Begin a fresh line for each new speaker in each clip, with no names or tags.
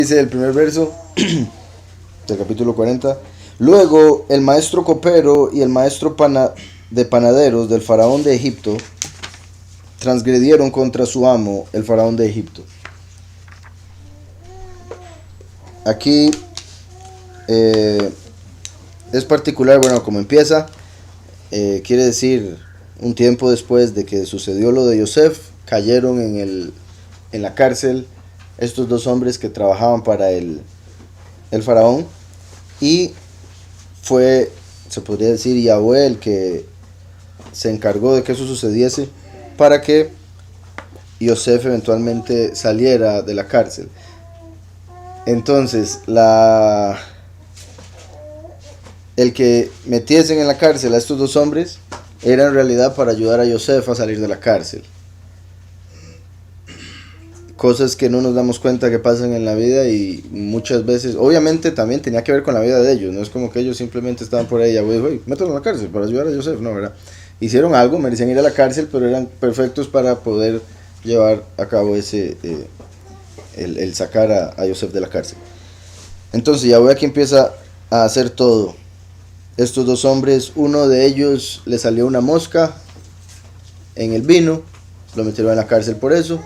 Dice el primer verso del capítulo 40. Luego el maestro copero y el maestro de panaderos del faraón de Egipto transgredieron contra su amo, el faraón de Egipto. Aquí es particular, bueno, como empieza, quiere decir un tiempo después de que sucedió lo de Yosef, cayeron en la cárcel estos dos hombres que trabajaban para el faraón, y fue, se podría decir, Yahweh el que se encargó de que eso sucediese para que Yosef eventualmente saliera de la cárcel. Entonces, el que metiesen en la cárcel a estos dos hombres era en realidad para ayudar a Yosef a salir de la cárcel. Cosas que no nos damos cuenta que pasan en la vida, y muchas veces, obviamente también tenía que ver con la vida de ellos, no es como que ellos simplemente estaban por ahí, güey, métanlo en la cárcel para ayudar a Yosef, no, ¿verdad? Hicieron algo, merecían ir a la cárcel, pero eran perfectos para poder llevar a cabo el sacar a Yosef de la cárcel. Entonces Yahweh aquí empieza a hacer todo. Estos dos hombres, uno de ellos le salió una mosca en el vino, lo metieron en la cárcel por eso.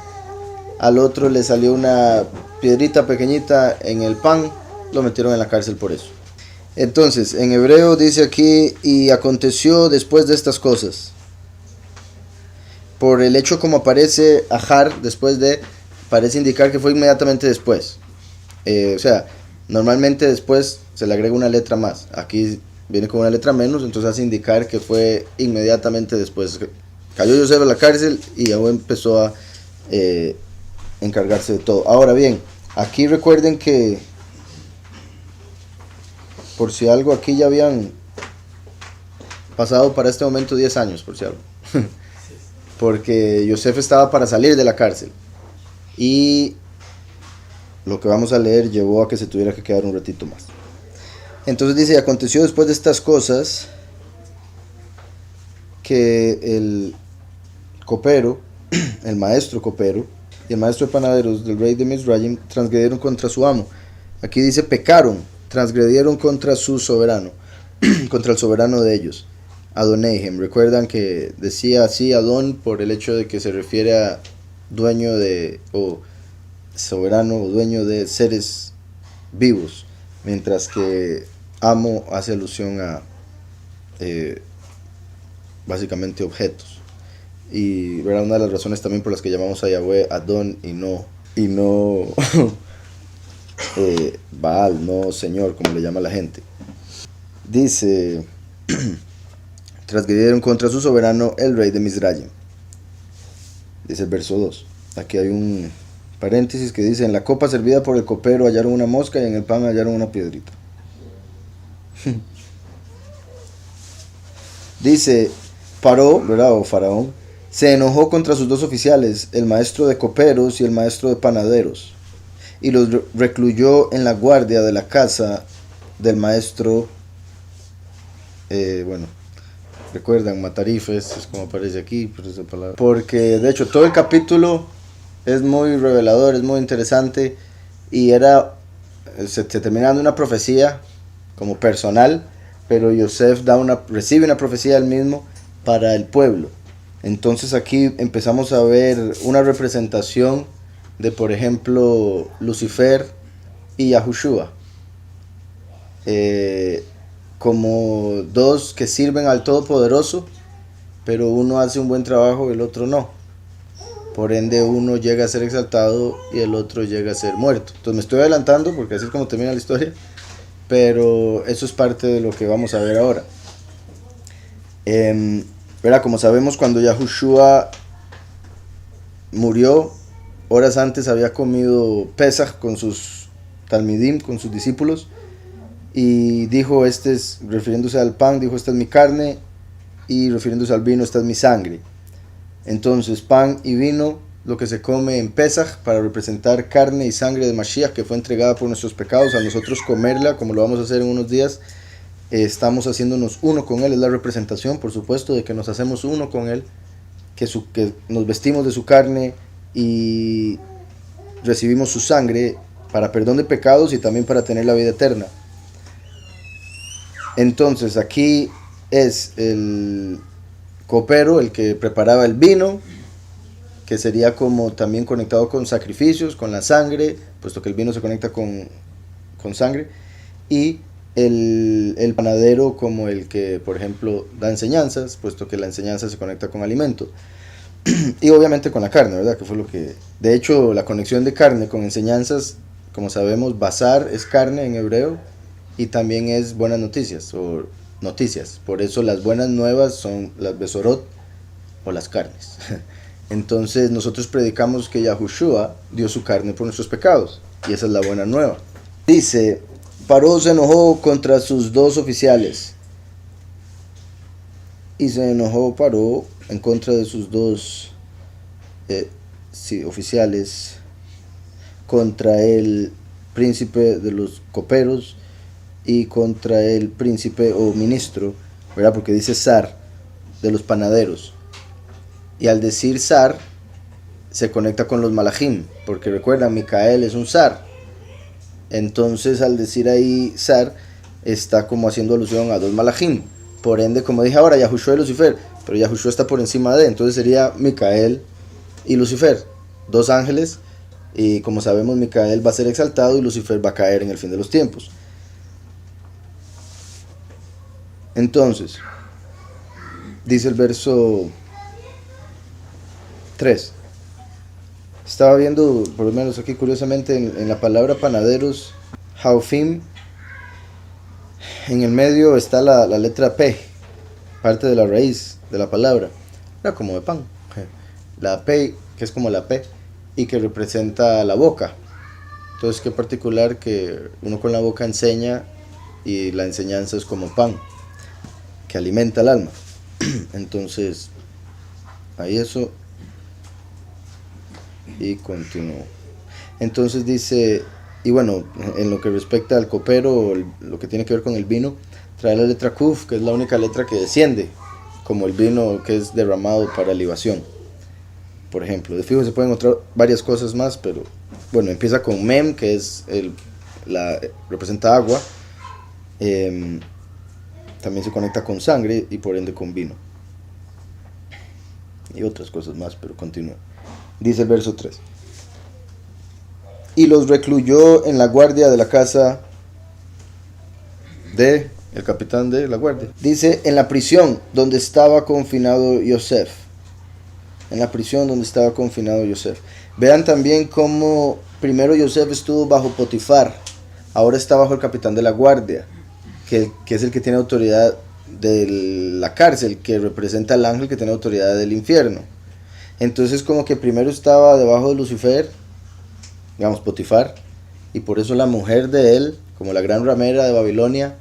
Al otro le salió una piedrita pequeñita en el pan, lo metieron en la cárcel por eso. Entonces, en hebreo dice aquí, y aconteció después de estas cosas. Por el hecho como aparece Ajar, después de, parece indicar que fue inmediatamente después. O sea, normalmente después se le agrega una letra más. Aquí viene con una letra menos, entonces hace indicar que fue inmediatamente después. Cayó Yosef a la cárcel y Yahweh empezó a encargarse de todo. Ahora bien, aquí recuerden que, por si algo, aquí ya habían pasado para este momento 10 años, por si algo. Porque Yosef estaba para salir de la cárcel. Y lo que vamos a leer llevó a que se tuviera que quedar un ratito más. Entonces dice, aconteció después de estas cosas que el copero, el maestro copero y el maestro de panaderos del rey de Mizraim transgredieron contra su amo. Aquí dice pecaron, transgredieron contra su soberano, contra el soberano de ellos, Adonaihem. Recuerdan que decía así Adón por el hecho de que se refiere a dueño de, o soberano o dueño de seres vivos, mientras que amo hace alusión a básicamente objetos. Y era una de las razones también por las que llamamos a Yahweh Adón y no Baal, no Señor, como le llama la gente. Dice, transgredieron contra su soberano, el rey de Mizraim. Dice el verso 2. Aquí hay un paréntesis que dice, en la copa servida por el copero hallaron una mosca y en el pan hallaron una piedrita. Dice, Paró, ¿verdad? O Faraón, se enojó contra sus dos oficiales, el maestro de coperos y el maestro de panaderos, y los recluyó en la guardia de la casa del maestro, recuerdan, Matarifes, es como aparece aquí, por esa palabra. Porque de hecho todo el capítulo es muy revelador, es muy interesante, y se termina dando una profecía como personal, pero Yosef recibe una profecía él mismo para el pueblo. Entonces aquí empezamos a ver una representación de, por ejemplo, Lucifer y Yahushua, como dos que sirven al Todopoderoso, pero uno hace un buen trabajo y el otro no. Por ende uno llega a ser exaltado y el otro llega a ser muerto. Entonces me estoy adelantando porque así es como termina la historia, pero eso es parte de lo que vamos a ver ahora. Como sabemos, cuando Yahushua murió, horas antes había comido Pesach con sus talmidim, con sus discípulos, y dijo, refiriéndose al pan, dijo, esta es mi carne, y refiriéndose al vino, esta es mi sangre. Entonces, pan y vino, lo que se come en Pesach, para representar carne y sangre de Mashiach, que fue entregada por nuestros pecados, a nosotros comerla, como lo vamos a hacer en unos días, estamos haciéndonos uno con él, es la representación, por supuesto, de que nos hacemos uno con él, que nos vestimos de su carne y recibimos su sangre para perdón de pecados y también para tener la vida eterna. Entonces aquí es el copero el que preparaba el vino, que sería como también conectado con sacrificios, con la sangre, puesto que el vino se conecta con sangre, y el panadero como el que, por ejemplo, da enseñanzas, puesto que la enseñanza se conecta con alimento. Y obviamente con la carne, ¿verdad? Que fue lo que... De hecho, la conexión de carne con enseñanzas, como sabemos, basar es carne en hebreo, y también es buenas noticias, o noticias. Por eso las buenas nuevas son las besorot, o las carnes. Entonces nosotros predicamos que Yahushua dio su carne por nuestros pecados, y esa es la buena nueva. Dice, Paró se enojó contra sus dos oficiales, y se enojó Paró en contra de sus dos oficiales, contra el príncipe de los coperos y contra el príncipe o ministro, ¿verdad? Porque dice zar, de los panaderos. Y al decir zar, se conecta con los malachim, porque recuerdan, Micael es un zar. Entonces al decir ahí zar, está como haciendo alusión a dos malachim. Por ende, como dije ahora, Yahushua y Lucifer, pero Yahushua está por encima de, entonces sería Micael y Lucifer, dos ángeles, y como sabemos, Micael va a ser exaltado y Lucifer va a caer en el fin de los tiempos. Entonces, dice el verso 3. Estaba viendo, por lo menos aquí curiosamente, en la palabra panaderos, Haufim, en el medio está la letra P, parte de la raíz de la palabra, era como de pan. La P, que es como la P, y que representa la boca. Entonces, qué particular que uno con la boca enseña, y la enseñanza es como pan, que alimenta el alma. Entonces, ahí eso, y continúo. Entonces dice, y bueno, en lo que respecta al copero, lo que tiene que ver con el vino, trae la letra Kuf, que es la única letra que desciende, como el vino que es derramado para libación, por ejemplo. De fijo se pueden encontrar varias cosas más, pero bueno, empieza con Mem, que es representa agua, también se conecta con sangre y por ende con vino. Y otras cosas más, pero continúa. Dice el verso 3. Y los recluyó en la guardia de la casa de el capitán de la guardia. Dice, en la prisión donde estaba confinado Yosef. En la prisión donde estaba confinado Yosef. Vean también cómo primero Yosef estuvo bajo Potifar, ahora está bajo el capitán de la guardia, que es el que tiene autoridad de la cárcel, que representa al ángel que tiene autoridad del infierno. Entonces como que primero estaba debajo de Lucifer, digamos Potifar, y por eso la mujer de él, como la gran ramera de Babilonia,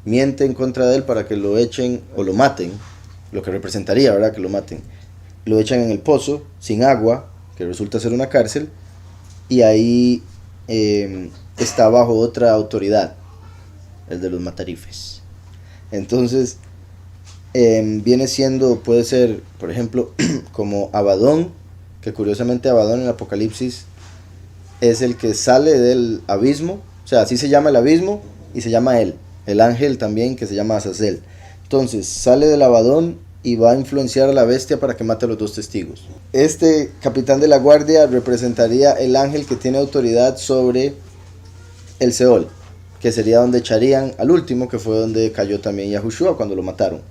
miente en contra de él para que lo echen o lo maten, lo que representaría, ¿verdad? Que lo maten. Lo echan en el pozo, sin agua, que resulta ser una cárcel, y ahí está bajo otra autoridad, el de los matarifes. Entonces, viene siendo, puede ser, por ejemplo, como Abadón, que curiosamente Abadón en el Apocalipsis es el que sale del abismo, o sea, así se llama el abismo y se llama él, el ángel también que se llama Azazel. Entonces, sale del Abadón y va a influenciar a la bestia para que mate a los dos testigos. Este capitán de la guardia representaría el ángel que tiene autoridad sobre el Seol, que sería donde echarían al último, que fue donde cayó también Yahushua cuando lo mataron.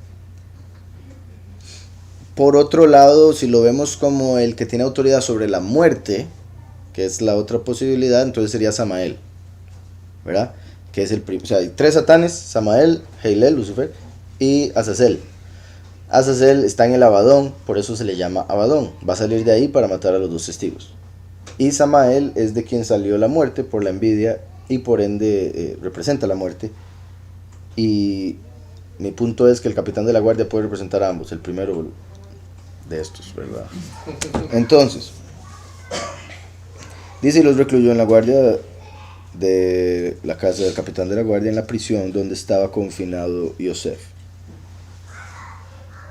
Por otro lado, si lo vemos como el que tiene autoridad sobre la muerte, que es la otra posibilidad, entonces sería Samael, ¿verdad? Que es o sea, hay tres satanes, Samael, Heilel, Lucifer, y Azazel. Azazel está en el Abadón, por eso se le llama Abadón. Va a salir de ahí para matar a los dos testigos. Y Samael es de quien salió la muerte por la envidia y por ende representa la muerte. Y mi punto es que el capitán de la guardia puede representar a ambos, el primero de estos, ¿verdad? Entonces, dice, y los recluyó en la guardia de la casa del capitán de la guardia, en la prisión donde estaba confinado Yosef.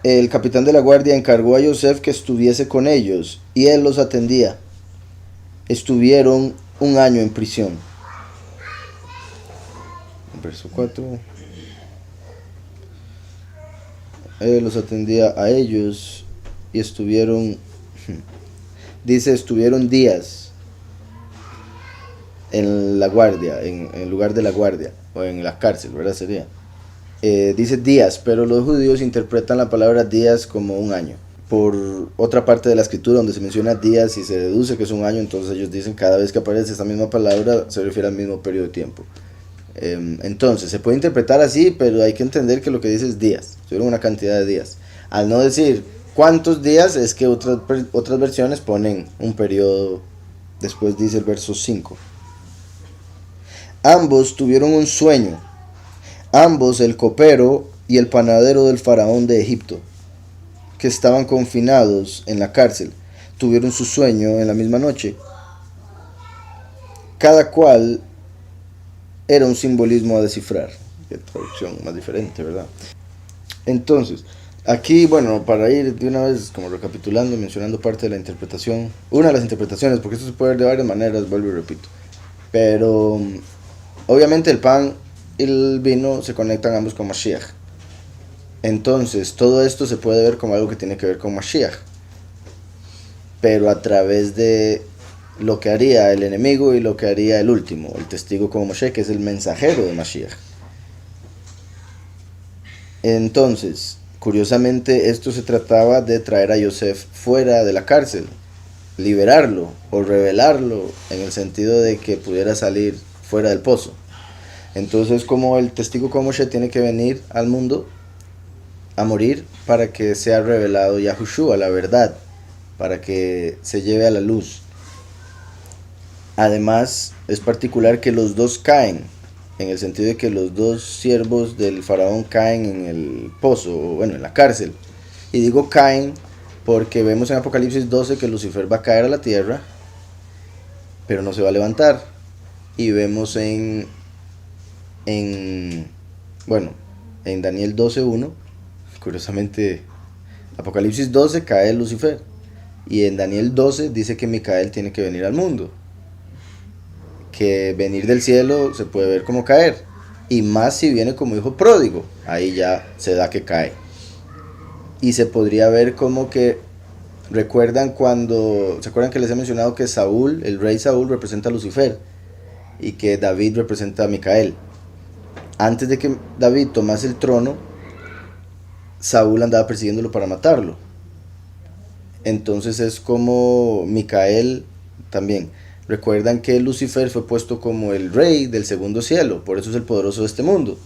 El capitán de la guardia encargó a Yosef que estuviese con ellos, y él los atendía. Estuvieron un año en prisión. Verso 4. Él los atendía a ellos y estuvieron, dice, estuvieron días en la guardia, en el lugar de la guardia, o en la cárcel, ¿verdad? Sería. Dice días, pero los judíos interpretan la palabra días como un año. Por otra parte de la escritura donde se menciona días y se deduce que es un año, entonces ellos dicen cada vez que aparece esta misma palabra se refiere al mismo periodo de tiempo. Entonces se puede interpretar así, pero hay que entender que lo que dice es días, tuvieron una cantidad de días. Al no decir cuántos días, es que otras versiones ponen un periodo. Después dice el verso 5. Ambos tuvieron un sueño, ambos, el copero y el panadero del faraón de Egipto, que estaban confinados en la cárcel, tuvieron su sueño en la misma noche. Cada cual era un simbolismo a descifrar. Qué traducción más diferente, ¿verdad? Entonces, aquí, bueno, para ir de una vez como recapitulando y mencionando parte de la interpretación, una de las interpretaciones, porque esto se puede ver de varias maneras, vuelvo y repito, pero obviamente el pan y el vino se conectan ambos con Mashiach. Entonces, todo esto se puede ver como algo que tiene que ver con Mashiach, pero a través de lo que haría el enemigo y lo que haría el último, el testigo como Moshe, que es el mensajero de Mashiach. Entonces, curiosamente, esto se trataba de traer a Yosef fuera de la cárcel, liberarlo o revelarlo, en el sentido de que pudiera salir fuera del pozo. Entonces, como el testigo como Moshe tiene que venir al mundo a morir para que sea revelado Yahushua, la verdad, para que se lleve a la luz. Además, es particular que los dos caen, en el sentido de que los dos siervos del faraón caen en el pozo, o bueno, en la cárcel. Y digo caen porque vemos en Apocalipsis 12 que Lucifer va a caer a la tierra, pero no se va a levantar. Y vemos en Daniel 12:1, curiosamente, Apocalipsis 12 cae Lucifer. Y en Daniel 12 dice que Micael tiene que venir al mundo. Que venir del cielo se puede ver como caer, y más si viene como hijo pródigo, ahí ya se da que cae. Y se podría ver como que, recuerdan cuando, ¿se acuerdan que les he mencionado que Saúl, el rey Saúl, representa a Lucifer y que David representa a Micael? Antes de que David tomase el trono, Saúl andaba persiguiéndolo para matarlo. Entonces es como Micael también. Recuerdan que Lucifer fue puesto como el rey del segundo cielo, por eso es el poderoso de este mundo.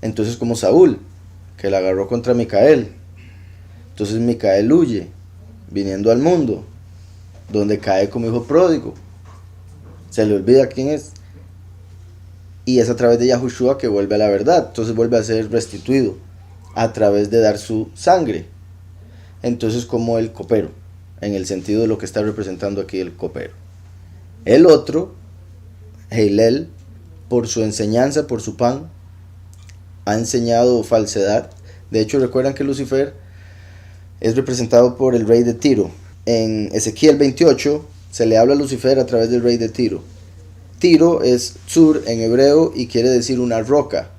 Entonces como Saúl, que la agarró contra Micael. Entonces Micael huye, viniendo al mundo, donde cae como hijo pródigo. Se le olvida quién es. Y es a través de Yahushua que vuelve a la verdad. Entonces vuelve a ser restituido a través de dar su sangre. Entonces como el copero, en el sentido de lo que está representando aquí el copero. El otro, Heilel, por su enseñanza, por su pan, ha enseñado falsedad. De hecho, recuerdan que Lucifer es representado por el rey de Tiro. En Ezequiel 28 se le habla a Lucifer a través del rey de Tiro. Tiro es Tzur en hebreo y quiere decir una roca,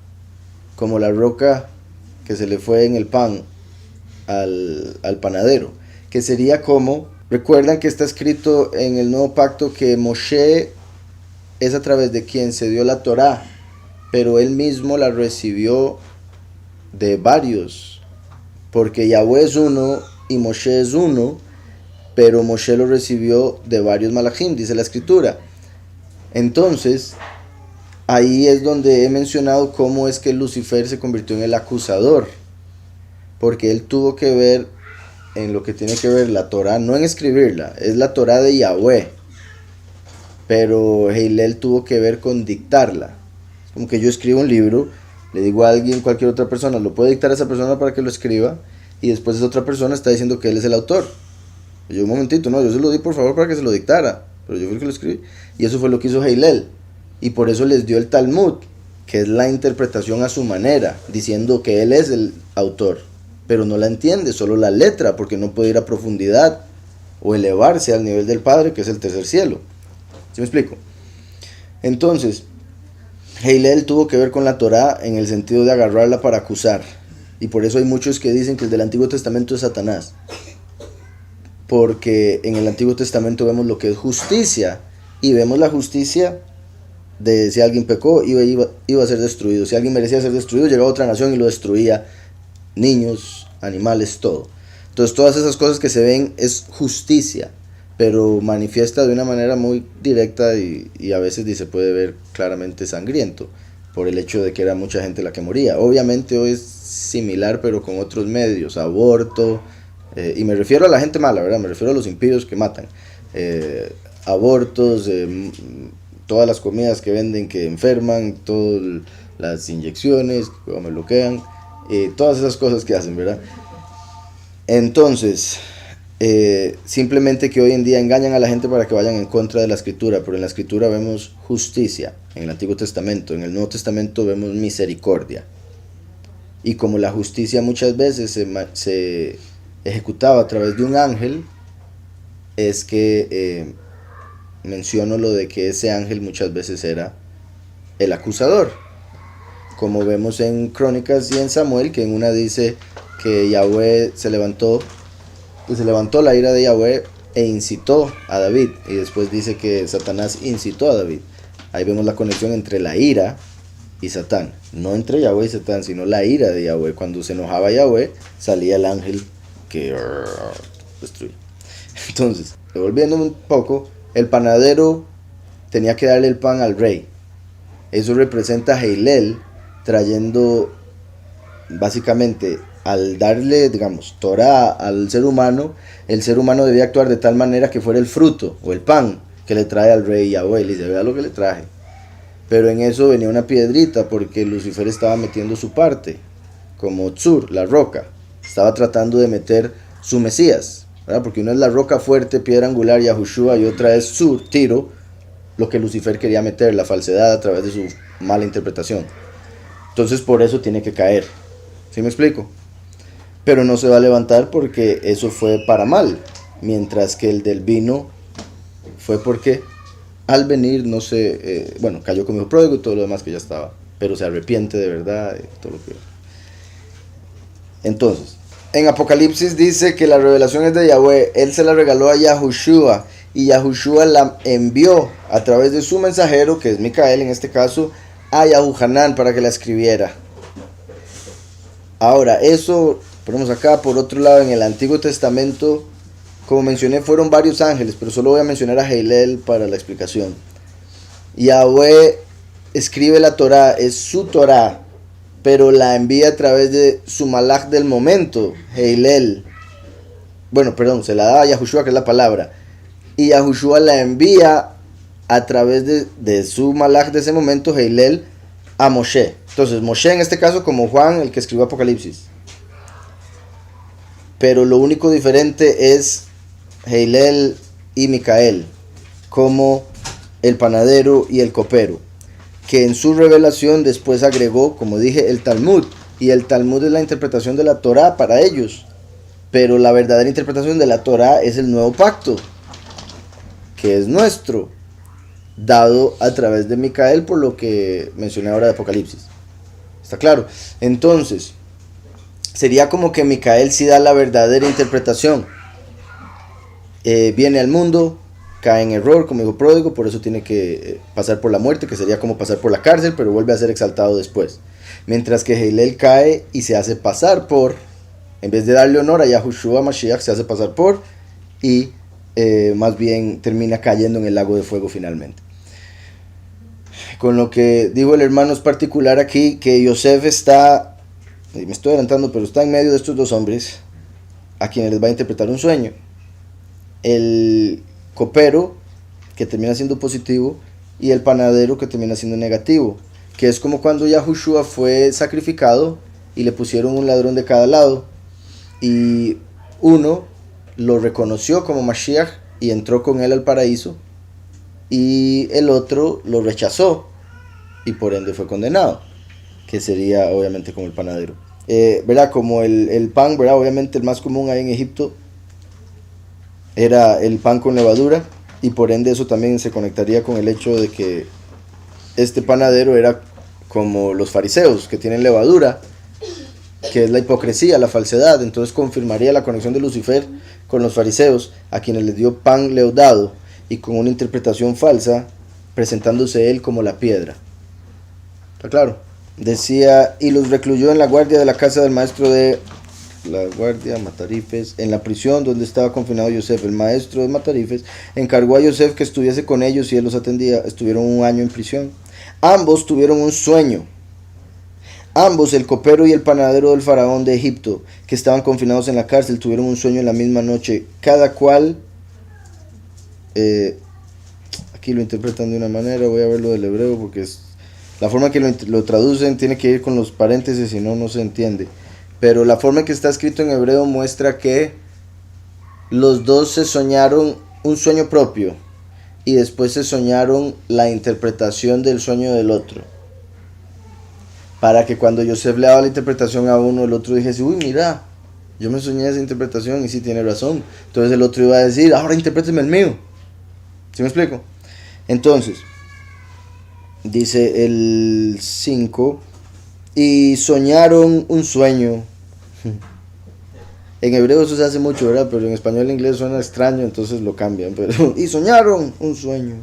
como la roca que se le fue en el pan al panadero, que sería como, recuerdan que está escrito en el Nuevo Pacto que Moshe es a través de quien se dio la Torá, pero él mismo la recibió de varios, porque Yahweh es uno y Moshe es uno, pero Moshe lo recibió de varios malachim, dice la escritura. Entonces, ahí es donde he mencionado cómo es que Lucifer se convirtió en el acusador, porque él tuvo que ver en lo que tiene que ver la Torá, no en escribirla, es la Torá de Yahweh, pero Heilel tuvo que ver con dictarla. Es como que yo escribo un libro, le digo a alguien, cualquier otra persona, lo puede dictar a esa persona para que lo escriba, y después esa otra persona está diciendo que él es el autor. Y yo, un momentito, no, yo se lo di por favor para que se lo dictara, pero yo fui el que lo escribí. Y eso fue lo que hizo Heilel, y por eso les dio el Talmud, que es la interpretación a su manera, diciendo que él es el autor, pero no la entiende, solo la letra, porque no puede ir a profundidad o elevarse al nivel del Padre, que es el tercer cielo. ¿Sí me explico? Entonces, Hillel tuvo que ver con la Torá en el sentido de agarrarla para acusar. Y por eso hay muchos que dicen que el del Antiguo Testamento es Satanás. Porque en el Antiguo Testamento vemos lo que es justicia. Y vemos la justicia de si alguien pecó, iba a ser destruido. Si alguien merecía ser destruido, llegaba otra nación y lo destruía. Niños, animales, todo. Entonces todas esas cosas que se ven es justicia, pero manifiesta de una manera muy directa y a veces se puede ver claramente sangriento, por el hecho de que era mucha gente la que moría. Obviamente hoy es similar, pero con otros medios, aborto, y me refiero a la gente mala, ¿verdad? Me refiero a los impíos que matan. Abortos, todas las comidas que venden que enferman, todas las inyecciones que me bloquean, todas esas cosas que hacen, ¿verdad? Entonces, simplemente que hoy en día engañan a la gente para que vayan en contra de la escritura, pero en la escritura vemos justicia, en el Antiguo Testamento. En el Nuevo Testamento vemos misericordia. Y como la justicia muchas veces se ejecutaba a través de un ángel, es que menciono lo de que ese ángel muchas veces era el acusador, como vemos en Crónicas y en Samuel, que en una dice que Yahweh se levantó la ira de Yahweh e incitó a David, y después dice que Satanás incitó a David. Ahí vemos la conexión entre la ira y Satán, no entre Yahweh y Satán, sino la ira de Yahweh. Cuando se enojaba Yahweh, salía el ángel que destruye. Entonces, devolviéndome un poco, el panadero tenía que darle el pan al rey. Eso representa a Hillel trayendo, básicamente, al darle, digamos, Torah al ser humano, el ser humano debía actuar de tal manera que fuera el fruto o el pan que le trae al rey Yahweh. Le dice, vea lo que le traje. Pero en eso venía una piedrita porque Lucifer estaba metiendo su parte, como Tzur, la roca. Estaba tratando de meter su Mesías, ¿verdad? Porque una es la roca fuerte, piedra angular, Yahushua, y otra es Tzur, Tiro, lo que Lucifer quería meter, la falsedad a través de su mala interpretación. Entonces por eso tiene que caer. ¿Sí me explico? Pero no se va a levantar porque eso fue para mal. Mientras que el del vino fue porque al venir, no sé, bueno, cayó como hijo pródigo y todo lo demás que ya estaba. Pero se arrepiente de verdad y todo lo que... Entonces, en Apocalipsis dice que la revelación es de Yahweh. Él se la regaló a Yahushua. Y Yahushua la envió a través de su mensajero, que es Micael en este caso, a Yahuhanán para que la escribiera. Ahora, eso ponemos acá. Por otro lado, en el Antiguo Testamento, como mencioné, fueron varios ángeles, pero solo voy a mencionar a Hillel para la explicación. Yahweh escribe la Torá, es su Torá, pero la envía a través de su malach del momento, Hillel. Bueno, perdón, se la da a Yahushua, que es la palabra. Y Yahushua la envía a través de su malach de ese momento, Hillel, a Moshe. Entonces, Moshe en este caso como Juan, el que escribió Apocalipsis. Pero lo único diferente es Hillel y Micael, como el panadero y el copero, que en su revelación después agregó, como dije, el Talmud. Y el Talmud es la interpretación de la Torá para ellos. Pero la verdadera interpretación de la Torá es el nuevo pacto, que es nuestro, dado a través de Micael, por lo que mencioné ahora de Apocalipsis. ¿Está claro? Entonces, sería como que Micael sí da la verdadera interpretación. Viene al mundo, cae en error como hijo pródigo, por eso tiene que pasar por la muerte, que sería como pasar por la cárcel, pero vuelve a ser exaltado después. Mientras que Hillel cae y se hace pasar por, en vez de darle honor a Yahushua Mashiach, se hace pasar por, y más bien termina cayendo en el lago de fuego finalmente. Con lo que dijo el hermano es particular aquí, que Yosef está, me estoy adelantando, pero está en medio de estos dos hombres, a quienes les va a interpretar un sueño. El copero, que termina siendo positivo, y el panadero, que termina siendo negativo, que es como cuando Yahushua fue sacrificado y le pusieron un ladrón de cada lado, y uno lo reconoció como Mashiach y entró con él al paraíso, y el otro lo rechazó y por ende fue condenado, que sería obviamente como el panadero. ¿Verdad? Como el pan, ¿verdad? Obviamente el más común ahí en Egipto era el pan con levadura, y por ende eso también se conectaría con el hecho de que este panadero era como los fariseos, que tienen levadura, que es la hipocresía, la falsedad. Entonces confirmaría la conexión de Lucifer con los fariseos, a quienes les dio pan leudado y con una interpretación falsa, presentándose él como la piedra. ¿Está claro? Decía, y los recluyó en la guardia de la casa del maestro de la guardia Matarifes, en la prisión donde estaba confinado Yosef. El maestro de Matarifes encargó a Yosef que estuviese con ellos y él los atendía. Estuvieron un año en prisión. Ambos tuvieron un sueño. Ambos, el copero y el panadero del faraón de Egipto, que estaban confinados en la cárcel, tuvieron un sueño en la misma noche. Cada cual, aquí lo interpretan de una manera, voy a ver lo del hebreo porque es la forma que lo traducen tiene que ir con los paréntesis, si no, no se entiende. Pero la forma en que está escrito en hebreo muestra que los dos se soñaron un sueño propio y después se soñaron la interpretación del sueño del otro. Para que cuando Yosef le daba la interpretación a uno, el otro dijese, uy, mira, yo me soñé esa interpretación y sí tiene razón. Entonces el otro iba a decir, ahora interpréteme el mío. ¿Sí me explico? Entonces, dice el 5, y soñaron un sueño. En hebreo eso se hace mucho, ¿verdad? Pero en español e inglés suena extraño, entonces lo cambian. Pero, y soñaron un sueño.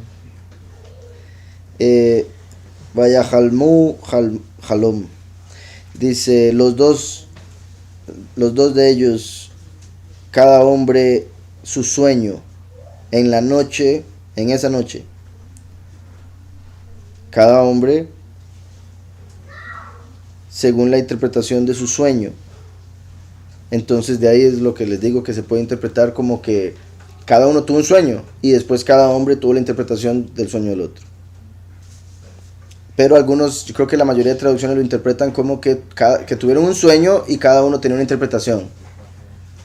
Vaya Halom. Dice, los dos de ellos, cada hombre su sueño, en la noche, en esa noche. Cada hombre según la interpretación de su sueño. Entonces de ahí es lo que les digo, que se puede interpretar como que cada uno tuvo un sueño y después cada hombre tuvo la interpretación del sueño del otro. Pero algunos, yo creo que la mayoría de traducciones lo interpretan como que tuvieron un sueño y cada uno tenía una interpretación.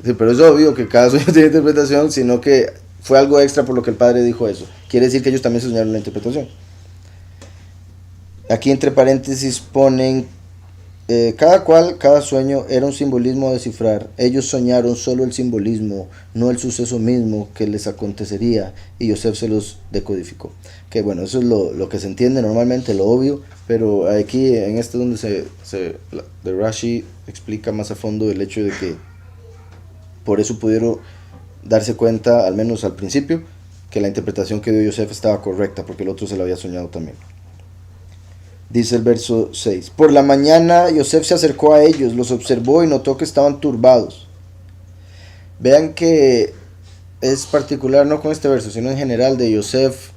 Sí, pero es obvio que cada sueño tiene interpretación, sino que fue algo extra por lo que el padre dijo eso. Quiere decir que ellos también se soñaron la interpretación. Aquí entre paréntesis ponen, cada sueño era un simbolismo a descifrar. Ellos soñaron solo el simbolismo, no el suceso mismo que les acontecería, y Yosef se los decodificó. Que bueno, eso es lo que se entiende normalmente, lo obvio, pero aquí en este donde de Rashi explica más a fondo el hecho de que por eso pudieron darse cuenta, al menos al principio, que la interpretación que dio Yosef estaba correcta, porque el otro se lo había soñado también. Dice el verso 6. Por la mañana Yosef se acercó a ellos, los observó y notó que estaban turbados. Vean que es particular, no con este verso, sino en general de Yosef.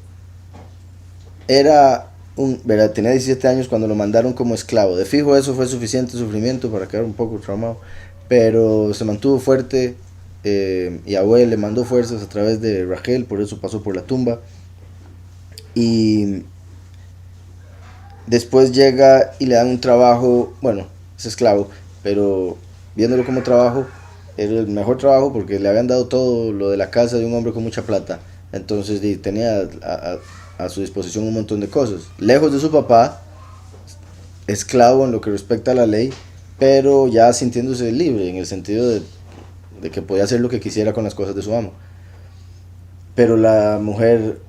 Tenía 17 años cuando lo mandaron como esclavo. De fijo eso fue suficiente sufrimiento para quedar un poco traumado. Pero se mantuvo fuerte. Yahweh le mandó fuerzas a través de Rachel, por eso pasó por la tumba. Y después llega y le dan un trabajo, bueno, es esclavo, pero viéndolo como trabajo, era el mejor trabajo porque le habían dado todo lo de la casa de un hombre con mucha plata. Entonces tenía a su disposición un montón de cosas. Lejos de su papá, esclavo en lo que respecta a la ley, pero ya sintiéndose libre en el sentido de que podía hacer lo que quisiera con las cosas de su amo. Pero la mujer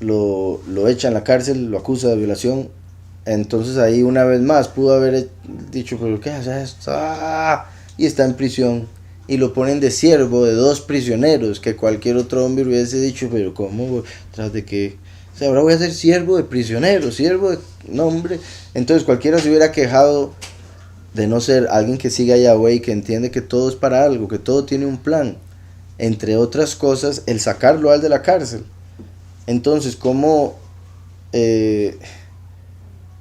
lo echa en la cárcel, lo acusa de violación. Entonces ahí una vez más pudo haber dicho, pero ¿qué es esto? Y está en prisión. Y lo ponen de siervo de 2 prisioneros, que cualquier otro hombre hubiese dicho, pero ¿cómo? ¿Tras de qué? O sea, ahora voy a ser siervo de prisioneros, siervo de... No, hombre. Entonces cualquiera se hubiera quejado de no ser alguien que siga a Yahweh y que entiende que todo es para algo, que todo tiene un plan. Entre otras cosas, el sacarlo al de la cárcel. Entonces, como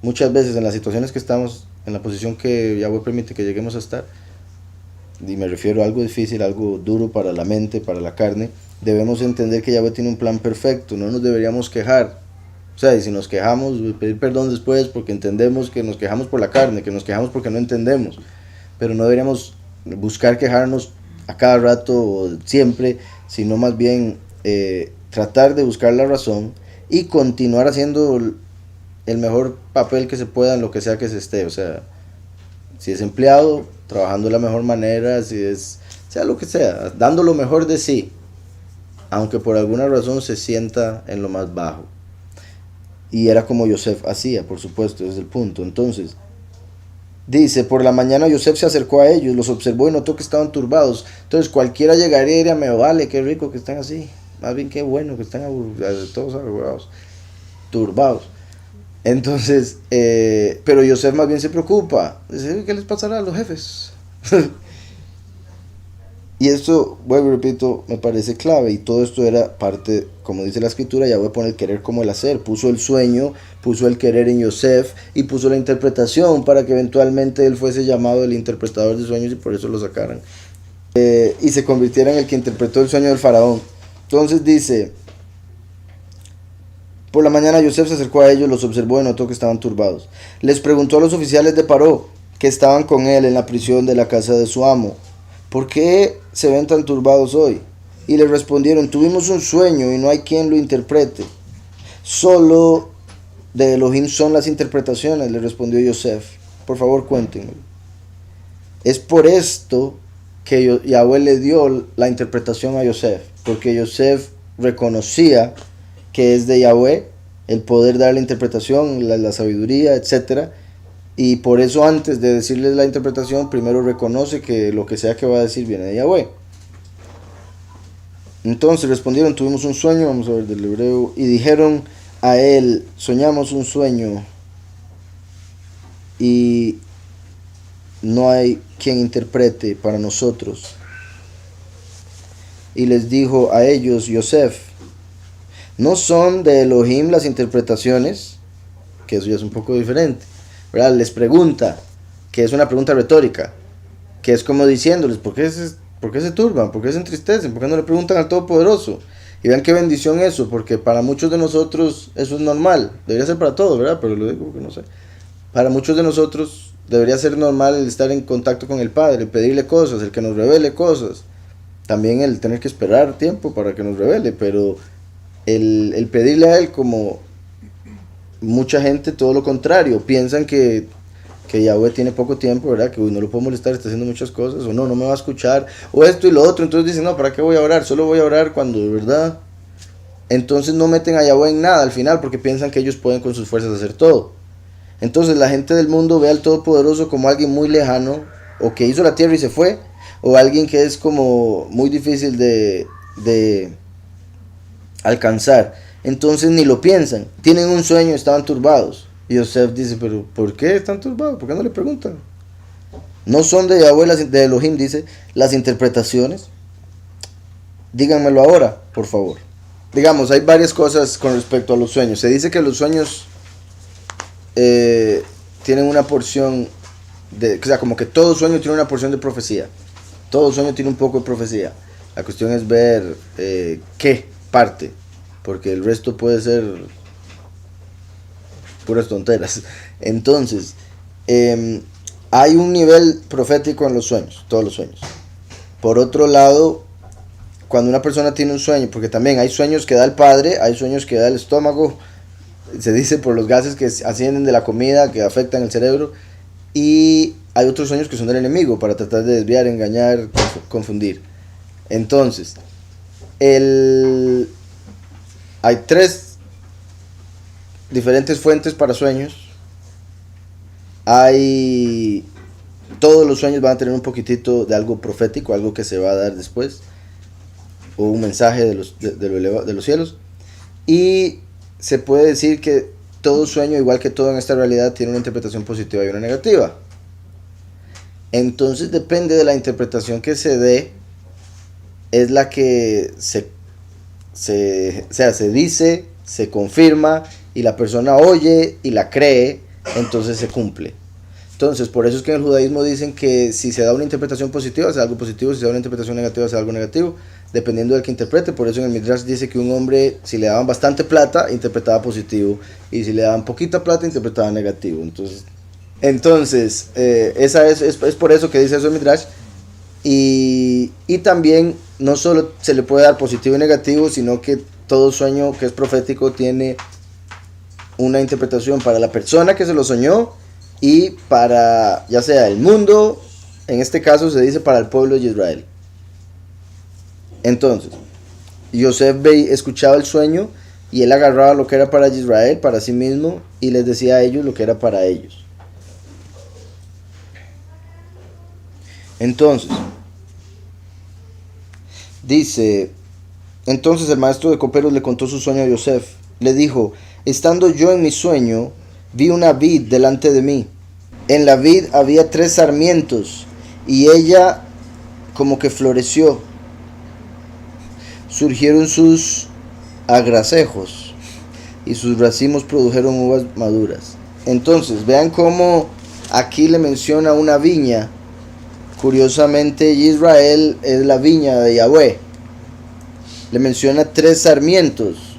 muchas veces en las situaciones que estamos, en la posición que Yahweh permite que lleguemos a estar, y me refiero a algo difícil, algo duro para la mente, para la carne, debemos entender que Yahweh tiene un plan perfecto, no nos deberíamos quejar. O sea, y si nos quejamos, pedir perdón después porque entendemos que nos quejamos por la carne, que nos quejamos porque no entendemos, pero no deberíamos buscar quejarnos a cada rato o siempre, sino más bien tratar de buscar la razón y continuar haciendo el mejor papel que se pueda en lo que sea que se esté. O sea, si es empleado, trabajando de la mejor manera, si es, sea lo que sea, dando lo mejor de sí. aunque por alguna razón se sienta en lo más bajo. Y era como Yosef hacía, por supuesto, desde el punto. Entonces, dice, por la mañana Yosef se acercó a ellos, los observó y notó que estaban turbados. Entonces cualquiera llegaría y diría, me vale, qué rico que están así. Más bien qué bueno que están todos aburridos, turbados. Entonces, pero Yosef más bien se preocupa. Dice, ¿qué les pasará a los jefes? Y esto, vuelvo y repito, me parece clave. Y todo esto era parte, como dice la escritura, Yahweh pone el querer como el hacer. Puso el sueño, puso el querer en Yosef y puso la interpretación para que eventualmente él fuese llamado el interpretador de sueños y por eso lo sacaran. Y se convirtiera en el que interpretó el sueño del faraón. Entonces dice, por la mañana Yosef se acercó a ellos, los observó y notó que estaban turbados. Les preguntó a los oficiales de Paró, que estaban con él en la prisión de la casa de su amo, ¿por qué se ven tan turbados hoy? Y le respondieron, tuvimos un sueño y no hay quien lo interprete. Solo de Elohim son las interpretaciones, le respondió Yosef. Por favor, cuéntenme. Es por esto que Yahweh le dio la interpretación a Yosef, porque Yosef reconocía que es de Yahweh el poder dar la interpretación, la sabiduría, etc. Y por eso antes de decirles la interpretación, primero reconoce que lo que sea que va a decir viene de Yahweh. Entonces respondieron, tuvimos un sueño, vamos a ver del hebreo, y dijeron a él, soñamos un sueño y no hay quien interprete para nosotros. Y les dijo a ellos Yosef, ¿no son de Elohim las interpretaciones? Que eso ya es un poco diferente, ¿verdad? Les pregunta, que es una pregunta retórica, que es como diciéndoles, ¿por qué se turban? ¿Por qué se entristecen? ¿Por qué no le preguntan al Todopoderoso? Y vean qué bendición eso, porque para muchos de nosotros eso es normal, debería ser para todos, ¿verdad? Pero lo digo porque no sé. Para muchos de nosotros debería ser normal el estar en contacto con el Padre, el pedirle cosas, el que nos revele cosas. También el tener que esperar tiempo para que nos revele, pero el pedirle a Él, como mucha gente, todo lo contrario, piensan que Yahweh tiene poco tiempo, ¿verdad? Que no lo puedo molestar, está haciendo muchas cosas, o no me va a escuchar, o esto y lo otro. Entonces dicen, no, ¿para qué voy a orar? Solo voy a orar cuando de verdad. Entonces no meten a Yahweh en nada al final, porque piensan que ellos pueden con sus fuerzas hacer todo. Entonces la gente del mundo ve al Todopoderoso como alguien muy lejano, o que hizo la tierra y se fue, o alguien que es como muy difícil de alcanzar. Entonces ni lo piensan, tienen un sueño, estaban turbados. Y Yosef dice, pero ¿por qué están turbados? ¿Por qué no le preguntan? No son de Yahweh, de Elohim, dice, las interpretaciones. Díganmelo ahora, por favor. Digamos, hay varias cosas con respecto a los sueños. Se dice que los sueños tienen una porción o sea, como que todo sueño tiene una porción de profecía. Todo sueño tiene un poco de profecía. La cuestión es ver qué parte, porque el resto puede ser puras tonteras. Entonces, hay un nivel profético en los sueños, todos los sueños. Por otro lado, cuando una persona tiene un sueño, porque también hay sueños que da el padre, hay sueños que da el estómago, se dice por los gases que ascienden de la comida, que afectan el cerebro, y hay otros sueños que son del enemigo, para tratar de desviar, engañar, confundir. Entonces, hay 3 diferentes fuentes para sueños. Todos los sueños van a tener un poquitito de algo profético, algo que se va a dar después, o un mensaje de los cielos. Y se puede decir que todo sueño, igual que todo en esta realidad, tiene una interpretación positiva y una negativa. Entonces depende de la interpretación que se dé, es la que se dice, se confirma, y la persona oye y la cree, entonces se cumple. Entonces, por eso es que en el judaísmo dicen que si se da una interpretación positiva, sea algo positivo, si se da una interpretación negativa, sea algo negativo, dependiendo del que interprete. Por eso en el Midrash dice que un hombre, si le daban bastante plata, interpretaba positivo, y si le daban poquita plata, interpretaba negativo. Entonces esa es por eso que dice eso el Midrash. Y también no solo se le puede dar positivo y negativo, sino que todo sueño que es profético tiene una interpretación para la persona que se lo soñó y para, ya sea el mundo, en este caso se dice para el pueblo de Israel. Entonces, Yosef escuchaba el sueño y él agarraba lo que era para Israel, para sí mismo, y les decía a ellos lo que era para ellos. Entonces, dice, entonces el maestro de coperos le contó su sueño a Yosef. Le dijo, estando yo en mi sueño, vi una vid delante de mí. En la vid había 3 sarmientos y ella como que floreció. Surgieron sus agracejos y sus racimos produjeron uvas maduras. Entonces, vean cómo aquí le menciona una viña. Curiosamente, Israel es la viña de Yahweh. Le menciona 3 sarmientos.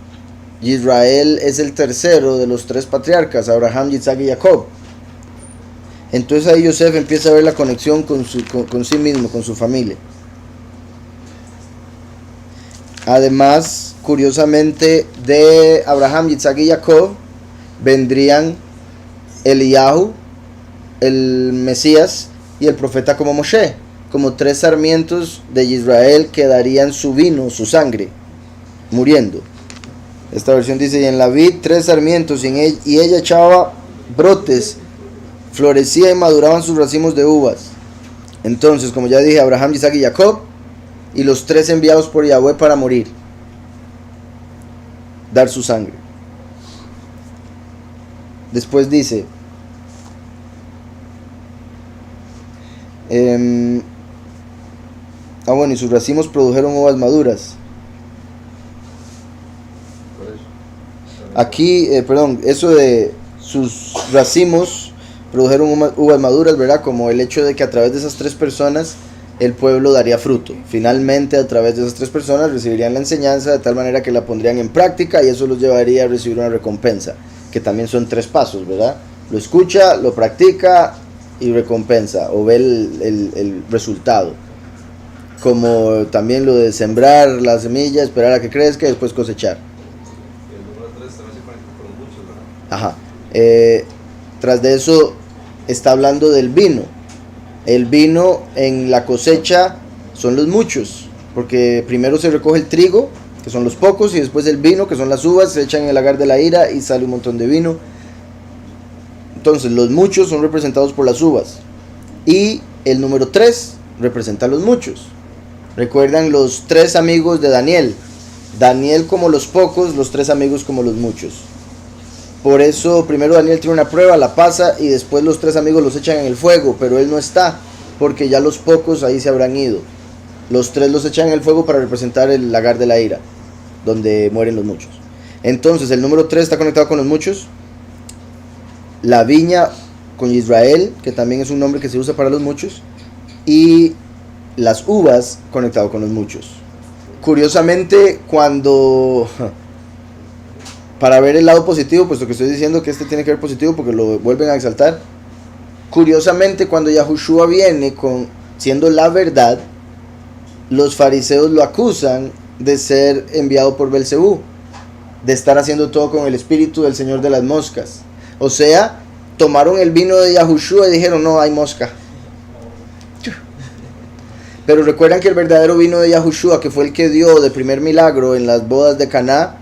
Israel es el tercero de los 3 patriarcas, Abraham, Isaac y Jacob. Entonces ahí Yosef empieza a ver la conexión con sí mismo, con su familia. Además, curiosamente, de Abraham, Isaac y Jacob vendrían Eliyahu, el Mesías, y el profeta como Moshe, como 3 sarmientos de Israel que darían su vino, su sangre, muriendo. Esta versión dice, y en la vid 3 sarmientos, y ella echaba brotes, florecía y maduraban sus racimos de uvas. Entonces, como ya dije, Abraham, Isaac y Jacob, y los 3 enviados por Yahweh para morir, dar su sangre. Después dice, bueno, y sus racimos produjeron uvas maduras. Aquí, eso de sus racimos produjeron uvas maduras, ¿verdad? Como el hecho de que a través de esas 3 personas el pueblo daría fruto. Finalmente, a través de esas 3 personas recibirían la enseñanza de tal manera que la pondrían en práctica y eso los llevaría a recibir una recompensa, que también son 3 pasos, ¿verdad? Lo escucha, lo practica y recompensa, o ve el resultado. Como también lo de sembrar la semilla, esperar a que crezca y después cosechar.
El número 3 también se conecta con los muchos, ¿verdad?
Ajá. Tras de eso está hablando del vino. El vino en la cosecha son los muchos, porque primero se recoge el trigo, que son los pocos, y después el vino, que son las uvas, se echan en el lagar de la ira y sale un montón de vino. Entonces los muchos son representados por las uvas, y el número 3 representa a los muchos. Recuerdan los 3 amigos de Daniel. Daniel como los pocos, los 3 amigos como los muchos. Por eso primero Daniel tiene una prueba, la pasa y después los 3 amigos los echan en el fuego, pero él no está, porque ya los pocos ahí se habrán ido. Los 3 los echan en el fuego para representar el lagar de la ira, donde mueren los muchos. Entonces el número 3 está conectado con los muchos. La viña con Israel, que también es un nombre que se usa para los muchos, y las uvas conectado con los muchos. Curiosamente, cuando, para ver el lado positivo, puesto que estoy diciendo que este tiene que ver positivo porque lo vuelven a exaltar, curiosamente cuando Yahushua viene siendo la verdad, los fariseos lo acusan de ser enviado por Belcebú, de estar haciendo todo con el espíritu del señor de las moscas. O sea, tomaron el vino de Yahushua y dijeron, no, hay mosca. Pero recuerdan que el verdadero vino de Yahushua, que fue el que dio de primer milagro en las bodas de Caná,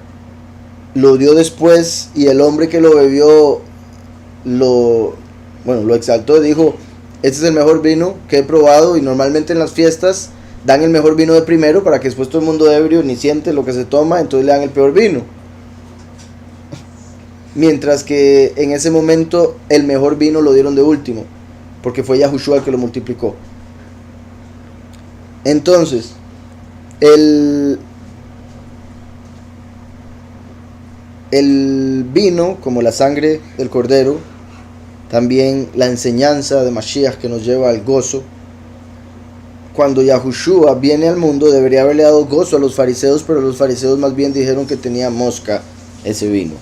lo dio después, y el hombre que lo bebió lo exaltó, dijo, este es el mejor vino que he probado, y normalmente en las fiestas dan el mejor vino de primero para que después todo el mundo ebrio ni siente lo que se toma, entonces le dan el peor vino. Mientras que en ese momento el mejor vino lo dieron de último, porque fue Yahushua el que lo multiplicó. Entonces, el vino, como la sangre del cordero, también la enseñanza de Mashiach que nos lleva al gozo. Cuando Yahushua viene al mundo, debería haberle dado gozo a los fariseos, pero los fariseos más bien dijeron que tenía mosca ese vino,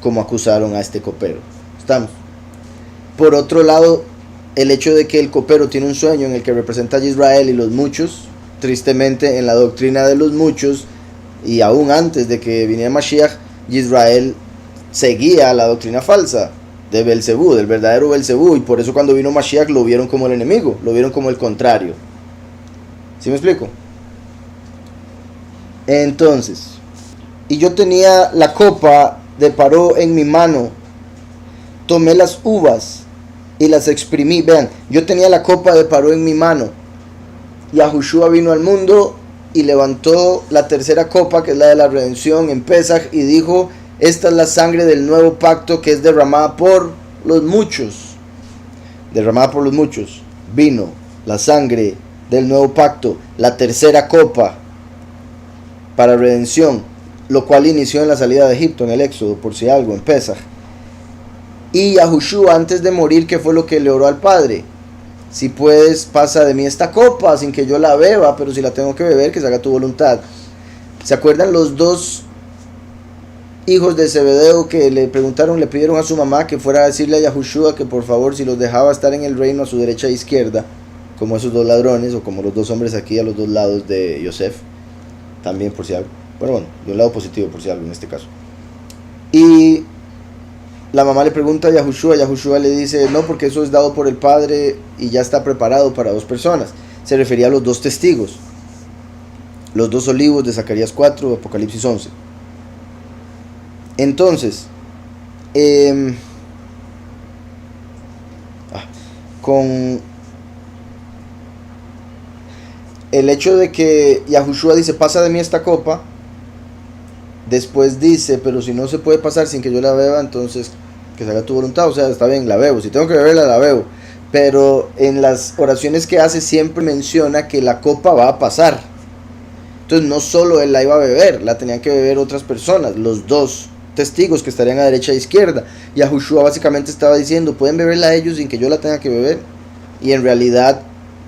como acusaron a este copero. ¿Estamos? Por otro lado, el hecho de que el copero tiene un sueño en el que representa a Israel y los muchos, tristemente en la doctrina de los muchos, y aún antes de que viniera Mashiach, Israel seguía la doctrina falsa de Belcebú, del verdadero Belcebú, y por eso cuando vino Mashiach lo vieron como el enemigo, lo vieron como el contrario. ¿Sí me explico? Entonces, y yo tenía la copa de Paró en mi mano, tomé las uvas y las exprimí. Vean, yo tenía la copa de Paró en mi mano. Yahushua vino al mundo y levantó la tercera copa, que es la de la redención, en Pesaj, y dijo: esta es la sangre del nuevo pacto que es derramada por los muchos. Derramada por los muchos. Vino la sangre del nuevo pacto, la tercera copa para redención, lo cual inició en la salida de Egipto, en el Éxodo, por si algo, en Pesaj. Y Yahushua, antes de morir, ¿qué fue lo que le oró al Padre? Si puedes, pasa de mí esta copa sin que yo la beba, pero si la tengo que beber, que se haga tu voluntad. ¿Se acuerdan los dos hijos de Zebedeo que le pidieron a su mamá que fuera a decirle a Yahushua que por favor, si los dejaba estar en el reino a su derecha e izquierda, como esos dos ladrones, o como los dos hombres aquí a los dos lados de Yosef, también por si algo, bueno, de un lado positivo por si algo en este caso. Y la mamá le pregunta a Yahushua le dice: no, porque eso es dado por el Padre y ya está preparado para dos personas. Se refería a los dos testigos, los dos olivos de Zacarías 4, Apocalipsis 11. Entonces, con el hecho de que Yahushua dice: pasa de mí esta copa, después dice: pero si no se puede pasar sin que yo la beba, entonces que se haga tu voluntad. O sea, está bien, la bebo, si tengo que beberla, la bebo. Pero en las oraciones que hace siempre menciona que la copa va a pasar. Entonces no solo él la iba a beber, la tenían que beber otras personas, los dos testigos que estarían a derecha e izquierda. Yahushua básicamente estaba diciendo: pueden beberla ellos sin que yo la tenga que beber. Y en realidad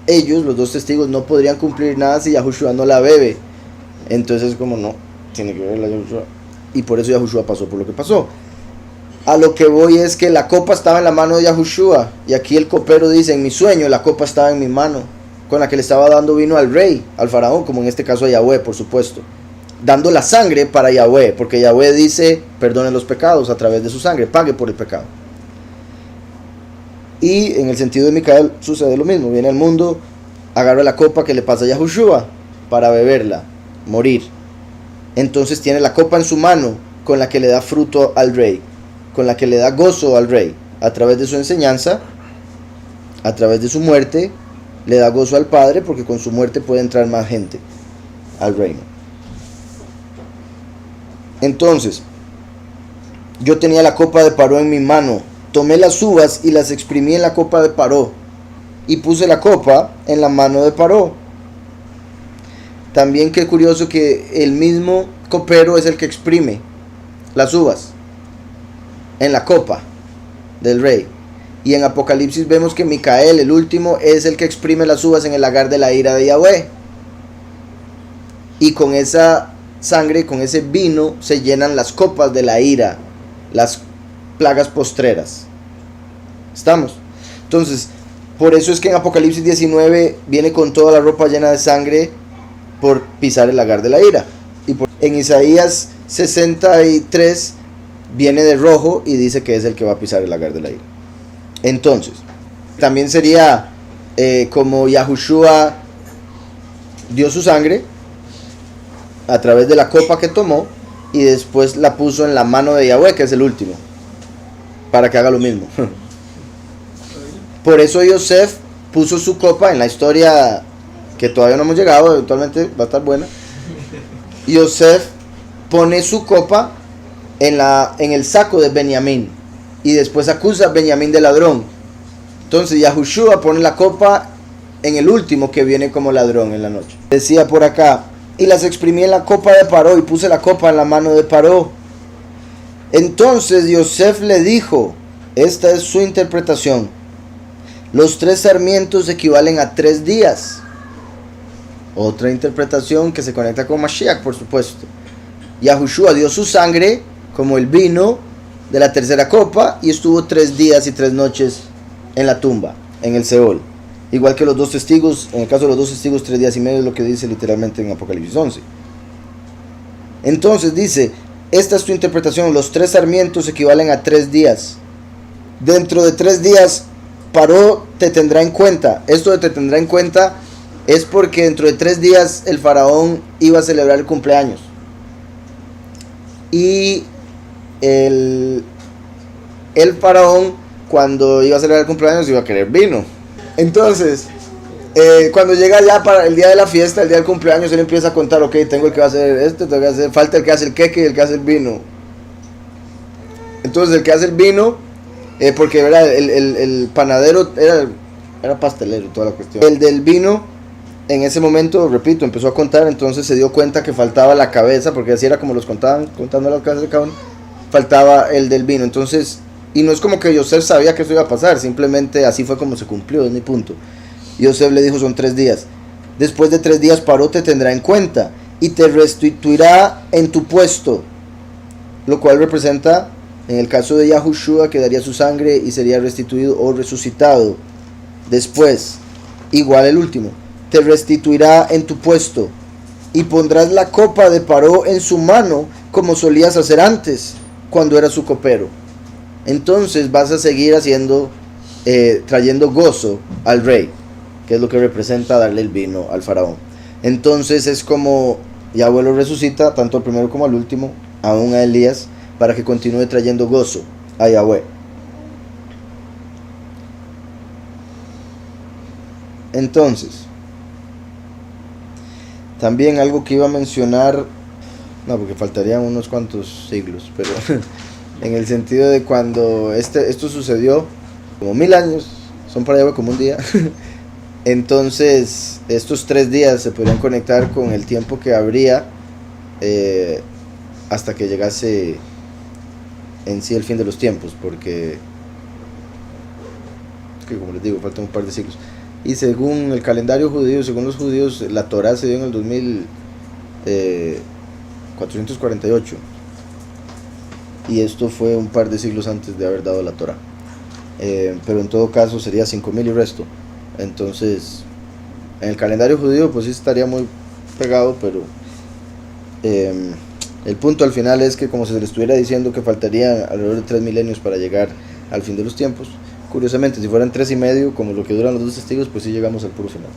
ellos, los dos testigos, no podrían cumplir nada si Yahushua no la bebe. Entonces, como no, tiene que beberla Yahushua. Y por eso Yahushua pasó por lo que pasó. A lo que voy es que la copa estaba en la mano de Yahushua. Y aquí el copero dice: en mi sueño la copa estaba en mi mano, con la que le estaba dando vino al rey, al faraón, como en este caso a Yahweh, por supuesto. Dando la sangre para Yahweh, porque Yahweh dice: perdone los pecados a través de su sangre, pague por el pecado. Y en el sentido de Micael sucede lo mismo. Viene al mundo, agarra la copa que le pasa a Yahushua para beberla, morir. Entonces tiene la copa en su mano, con la que le da fruto al rey, con la que le da gozo al rey, a través de su enseñanza, a través de su muerte, le da gozo al Padre, porque con su muerte puede entrar más gente al reino. Entonces, yo tenía la copa de Paró en mi mano, tomé las uvas y las exprimí en la copa de Paró, y puse la copa en la mano de Paró. También qué curioso que el mismo copero es el que exprime las uvas en la copa del rey. Y en Apocalipsis vemos que Micael, el último, es el que exprime las uvas en el lagar de la ira de Yahweh. Y con esa sangre, con ese vino, se llenan las copas de la ira, las plagas postreras. ¿Estamos? Entonces, por eso es que en Apocalipsis 19 viene con toda la ropa llena de sangre por pisar el lagar de la ira. Y en Isaías 63 viene de rojo y dice que es el que va a pisar el lagar de la ira. Entonces, también sería como Yahushua dio su sangre a través de la copa que tomó y después la puso en la mano de Yahweh, que es el último, para que haga lo mismo. Por eso Yosef puso su copa en la historia que todavía no hemos llegado, eventualmente va a estar buena. Yosef pone su copa en el saco de Benjamín y después acusa a Benjamín de ladrón. Entonces Yahushua pone la copa en el último que viene como ladrón en la noche. Decía por acá: y las exprimí en la copa de Paró, y puse la copa en la mano de Paró. Entonces Yosef le dijo, esta es su interpretación: los 3 sarmientos equivalen a 3 días. Otra interpretación que se conecta con Mashiach, por supuesto. Yahushua dio su sangre como el vino de la tercera copa y estuvo 3 días y 3 noches en la tumba, en el Seol. Igual que los dos testigos, en el caso de los dos testigos, 3 días y medio es lo que dice literalmente en Apocalipsis 11. Entonces dice, esta es tu interpretación: los 3 sarmientos equivalen a 3 días. Dentro de 3 días, Paró te tendrá en cuenta. Esto de te tendrá en cuenta es porque dentro de 3 días el faraón iba a celebrar el cumpleaños. Y el faraón, cuando iba a celebrar el cumpleaños, iba a querer vino. Entonces, cuando llega ya para el día de la fiesta, el día del cumpleaños, él empieza a contar, ok, tengo el que va a hacer esto, tengo que hacer, falta el que hace el queque y el que hace el vino. Entonces el que hace el vino, porque ¿verdad? El panadero era pastelero, toda la cuestión. El del vino, en ese momento, repito, empezó a contar, entonces se dio cuenta que faltaba la cabeza, porque así era como los contaban, contando las cabezas de cada uno, faltaba el del vino. Entonces, y no es como que Yosef sabía que eso iba a pasar, simplemente así fue como se cumplió, es mi punto. Yosef le dijo, son 3 días. Después de 3 días Paró te tendrá en cuenta y te restituirá en tu puesto, lo cual representa, en el caso de Yahushua, que daría su sangre y sería restituido o resucitado. Después, igual el último, te restituirá en tu puesto y pondrás la copa de Paró en su mano, como solías hacer antes, cuando eras su copero. Entonces vas a seguir haciendo, trayendo gozo al rey, que es lo que representa darle el vino al faraón. Entonces es como Yahweh lo resucita, tanto al primero como al último, aún a Elías, para que continúe trayendo gozo a Yahweh. Entonces, también algo que iba a mencionar, no, porque faltarían unos cuantos siglos, pero en el sentido de cuando esto sucedió, como 1000 años, son para Yahweh como un día. Entonces, estos 3 días se podrían conectar con el tiempo que habría hasta que llegase en sí el fin de los tiempos, porque es que, como les digo, faltan un par de siglos. Y según el calendario judío, según los judíos, la Torá se dio en el 2448. Y esto fue un par de siglos antes de haber dado la Torá. Pero en todo caso sería 5000 y resto. Entonces, en el calendario judío, pues sí estaría muy pegado, pero el punto al final es que, como se le estuviera diciendo que faltaría alrededor de 3 milenios para llegar al fin de los tiempos. Curiosamente, si fueran 3 y medio, como lo que duran los 2 testigos, pues sí llegamos al puro final.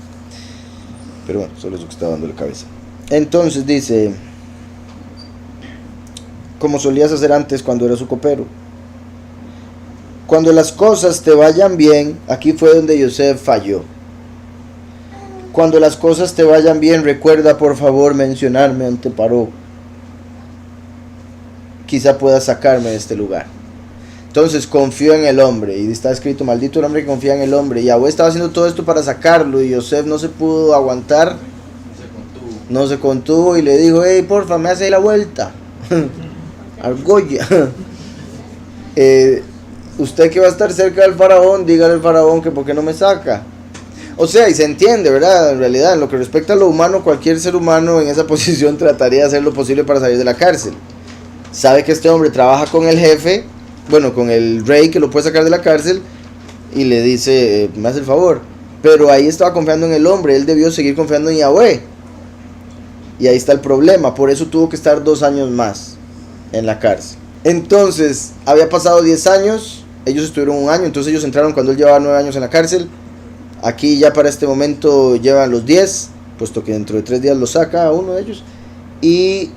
Pero bueno, solo es lo que está dando la cabeza. Entonces dice, como solías hacer antes cuando eras su copero. Cuando las cosas te vayan bien, aquí fue donde Yosef falló. Cuando las cosas te vayan bien, recuerda por favor mencionarme ante Paró. Quizá pueda sacarme de este lugar. Entonces confió en el hombre, y está escrito, maldito el hombre que confía en el hombre. Y Yahweh estaba haciendo todo esto para sacarlo, y Yosef no se pudo aguantar, no se contuvo y le dijo, hey, porfa, me hace ahí la vuelta. Argolla. Usted que va a estar cerca del faraón, dígale al faraón que por qué no me saca. O sea, y se entiende, ¿verdad? En realidad, en lo que respecta a lo humano, cualquier ser humano en esa posición trataría de hacer lo posible para salir de la cárcel. Sabe que este hombre trabaja con el jefe, bueno, con el rey que lo puede sacar de la cárcel, y le dice, me hace el favor. Pero ahí estaba confiando en el hombre, él debió seguir confiando en Yahweh. Y ahí está el problema, por eso tuvo que estar 2 años más en la cárcel. Entonces, había pasado 10 años, ellos estuvieron 1 año, entonces ellos entraron cuando él llevaba 9 años en la cárcel. Aquí ya para este momento llevan los 10, puesto que dentro de 3 días lo saca a uno de ellos. Y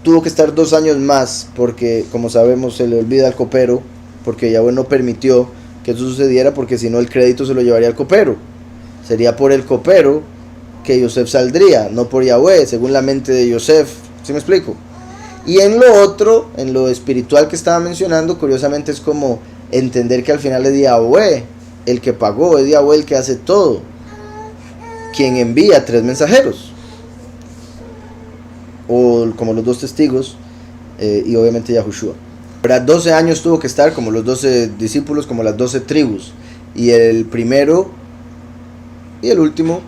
tuvo que estar 2 años más, porque como sabemos se le olvida al copero, porque Yahweh no permitió que eso sucediera, porque si no el crédito se lo llevaría al copero. Sería por el copero que Yosef saldría, no por Yahweh, según la mente de Yosef. ¿Sí me explico? Y en lo otro, en lo espiritual que estaba mencionando, curiosamente es como entender que al final es Yahweh el que pagó, es Yahweh el que hace todo, quien envía 3 mensajeros, o como los 2 testigos, y obviamente Yahushua. Ahora 12 años tuvo que estar, como los 12 discípulos, como las 12 tribus, y el primero y el último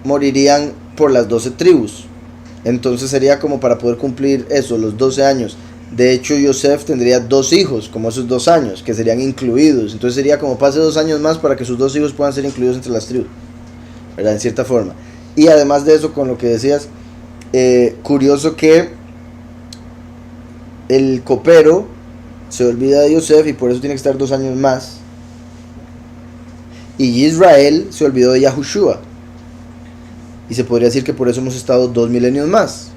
morirían por las 12 tribus. Entonces sería como para poder cumplir eso, los 12 años. De hecho, Yosef tendría 2 hijos, como esos 2 años, que serían incluidos. Entonces sería como pase 2 años más para que sus 2 hijos puedan ser incluidos entre las tribus, ¿verdad? En cierta forma. Y además de eso, con lo que decías, curioso que el copero se olvida de Yosef y por eso tiene que estar 2 años más. Y Israel se olvidó de Yahushua. Y se podría decir que por eso hemos estado 2 milenios más.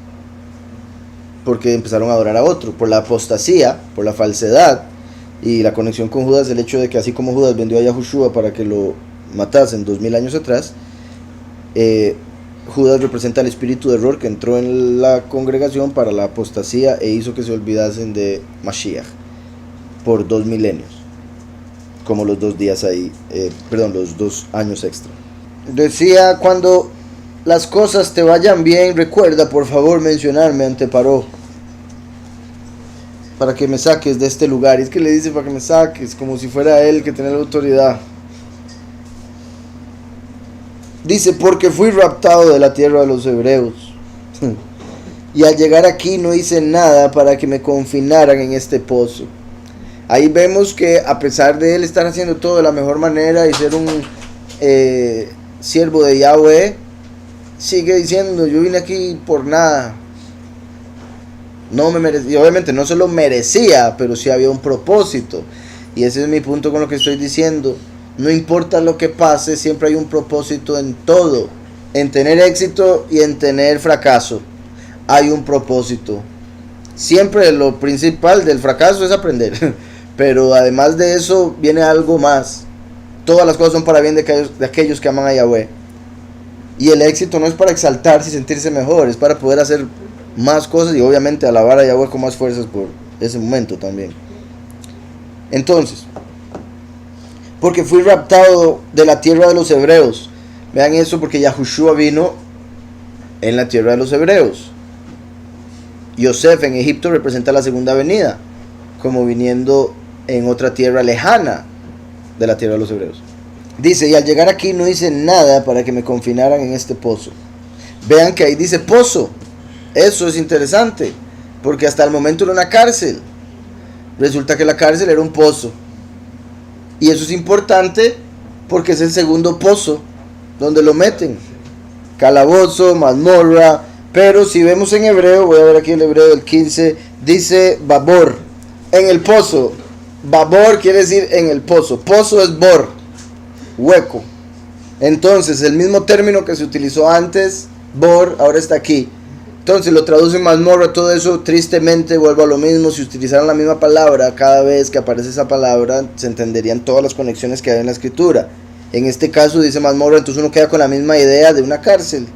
Porque empezaron a adorar a otro, por la apostasía, por la falsedad y la conexión con Judas, el hecho de que así como Judas vendió a Yahushua para que lo matasen 2000 años atrás, Judas representa el espíritu de error que entró en la congregación para la apostasía e hizo que se olvidasen de Mashiach por 2 milenios, como los 2 días ahí, los 2 años extra. Decía, cuando las cosas te vayan bien, recuerda por favor mencionarme ante Paró, para que me saques de este lugar. Y es que le dice para que me saques, como si fuera él que tiene la autoridad. Dice, porque fui raptado de la tierra de los hebreos. Y al llegar aquí no hice nada para que me confinaran en este pozo. Ahí vemos que a pesar de él estar haciendo todo de la mejor manera y ser un siervo de Yahweh, sigue diciendo, yo vine aquí por nada. No me merecía, y obviamente no se lo merecía, pero sí había un propósito. Y ese es mi punto con lo que estoy diciendo. No importa lo que pase, siempre hay un propósito en todo. En tener éxito y en tener fracaso, hay un propósito. Siempre lo principal del fracaso es aprender. Pero además de eso, viene algo más. Todas las cosas son para bien de aquellos que aman a Yahweh. Y el éxito no es para exaltarse y sentirse mejor, es para poder hacer más cosas y obviamente alabar a Yahweh con más fuerzas por ese momento también. Entonces, porque fui raptado de la tierra de los hebreos. Vean eso, porque Yahushua vino en la tierra de los hebreos. Yosef en Egipto representa la segunda venida, como viniendo en otra tierra lejana de la tierra de los hebreos. Dice, y al llegar aquí no hice nada para que me confinaran en este pozo. Vean que ahí dice pozo. Eso es interesante, porque hasta el momento era una cárcel. Resulta que la cárcel era un pozo. Y eso es importante porque es el segundo pozo donde lo meten. Calabozo, mazmorra. Pero si vemos en hebreo, voy a ver aquí el hebreo del 15, dice babor, en el pozo. Babor quiere decir en el pozo. Pozo es bor, hueco. Entonces el mismo término que se utilizó antes, bor, ahora está aquí. Entonces lo traducen mazmorra, todo eso. Tristemente vuelvo a lo mismo. Si utilizaran la misma palabra cada vez que aparece esa palabra, se entenderían todas las conexiones que hay en la escritura. En este caso dice mazmorra, entonces uno queda con la misma idea de una cárcel.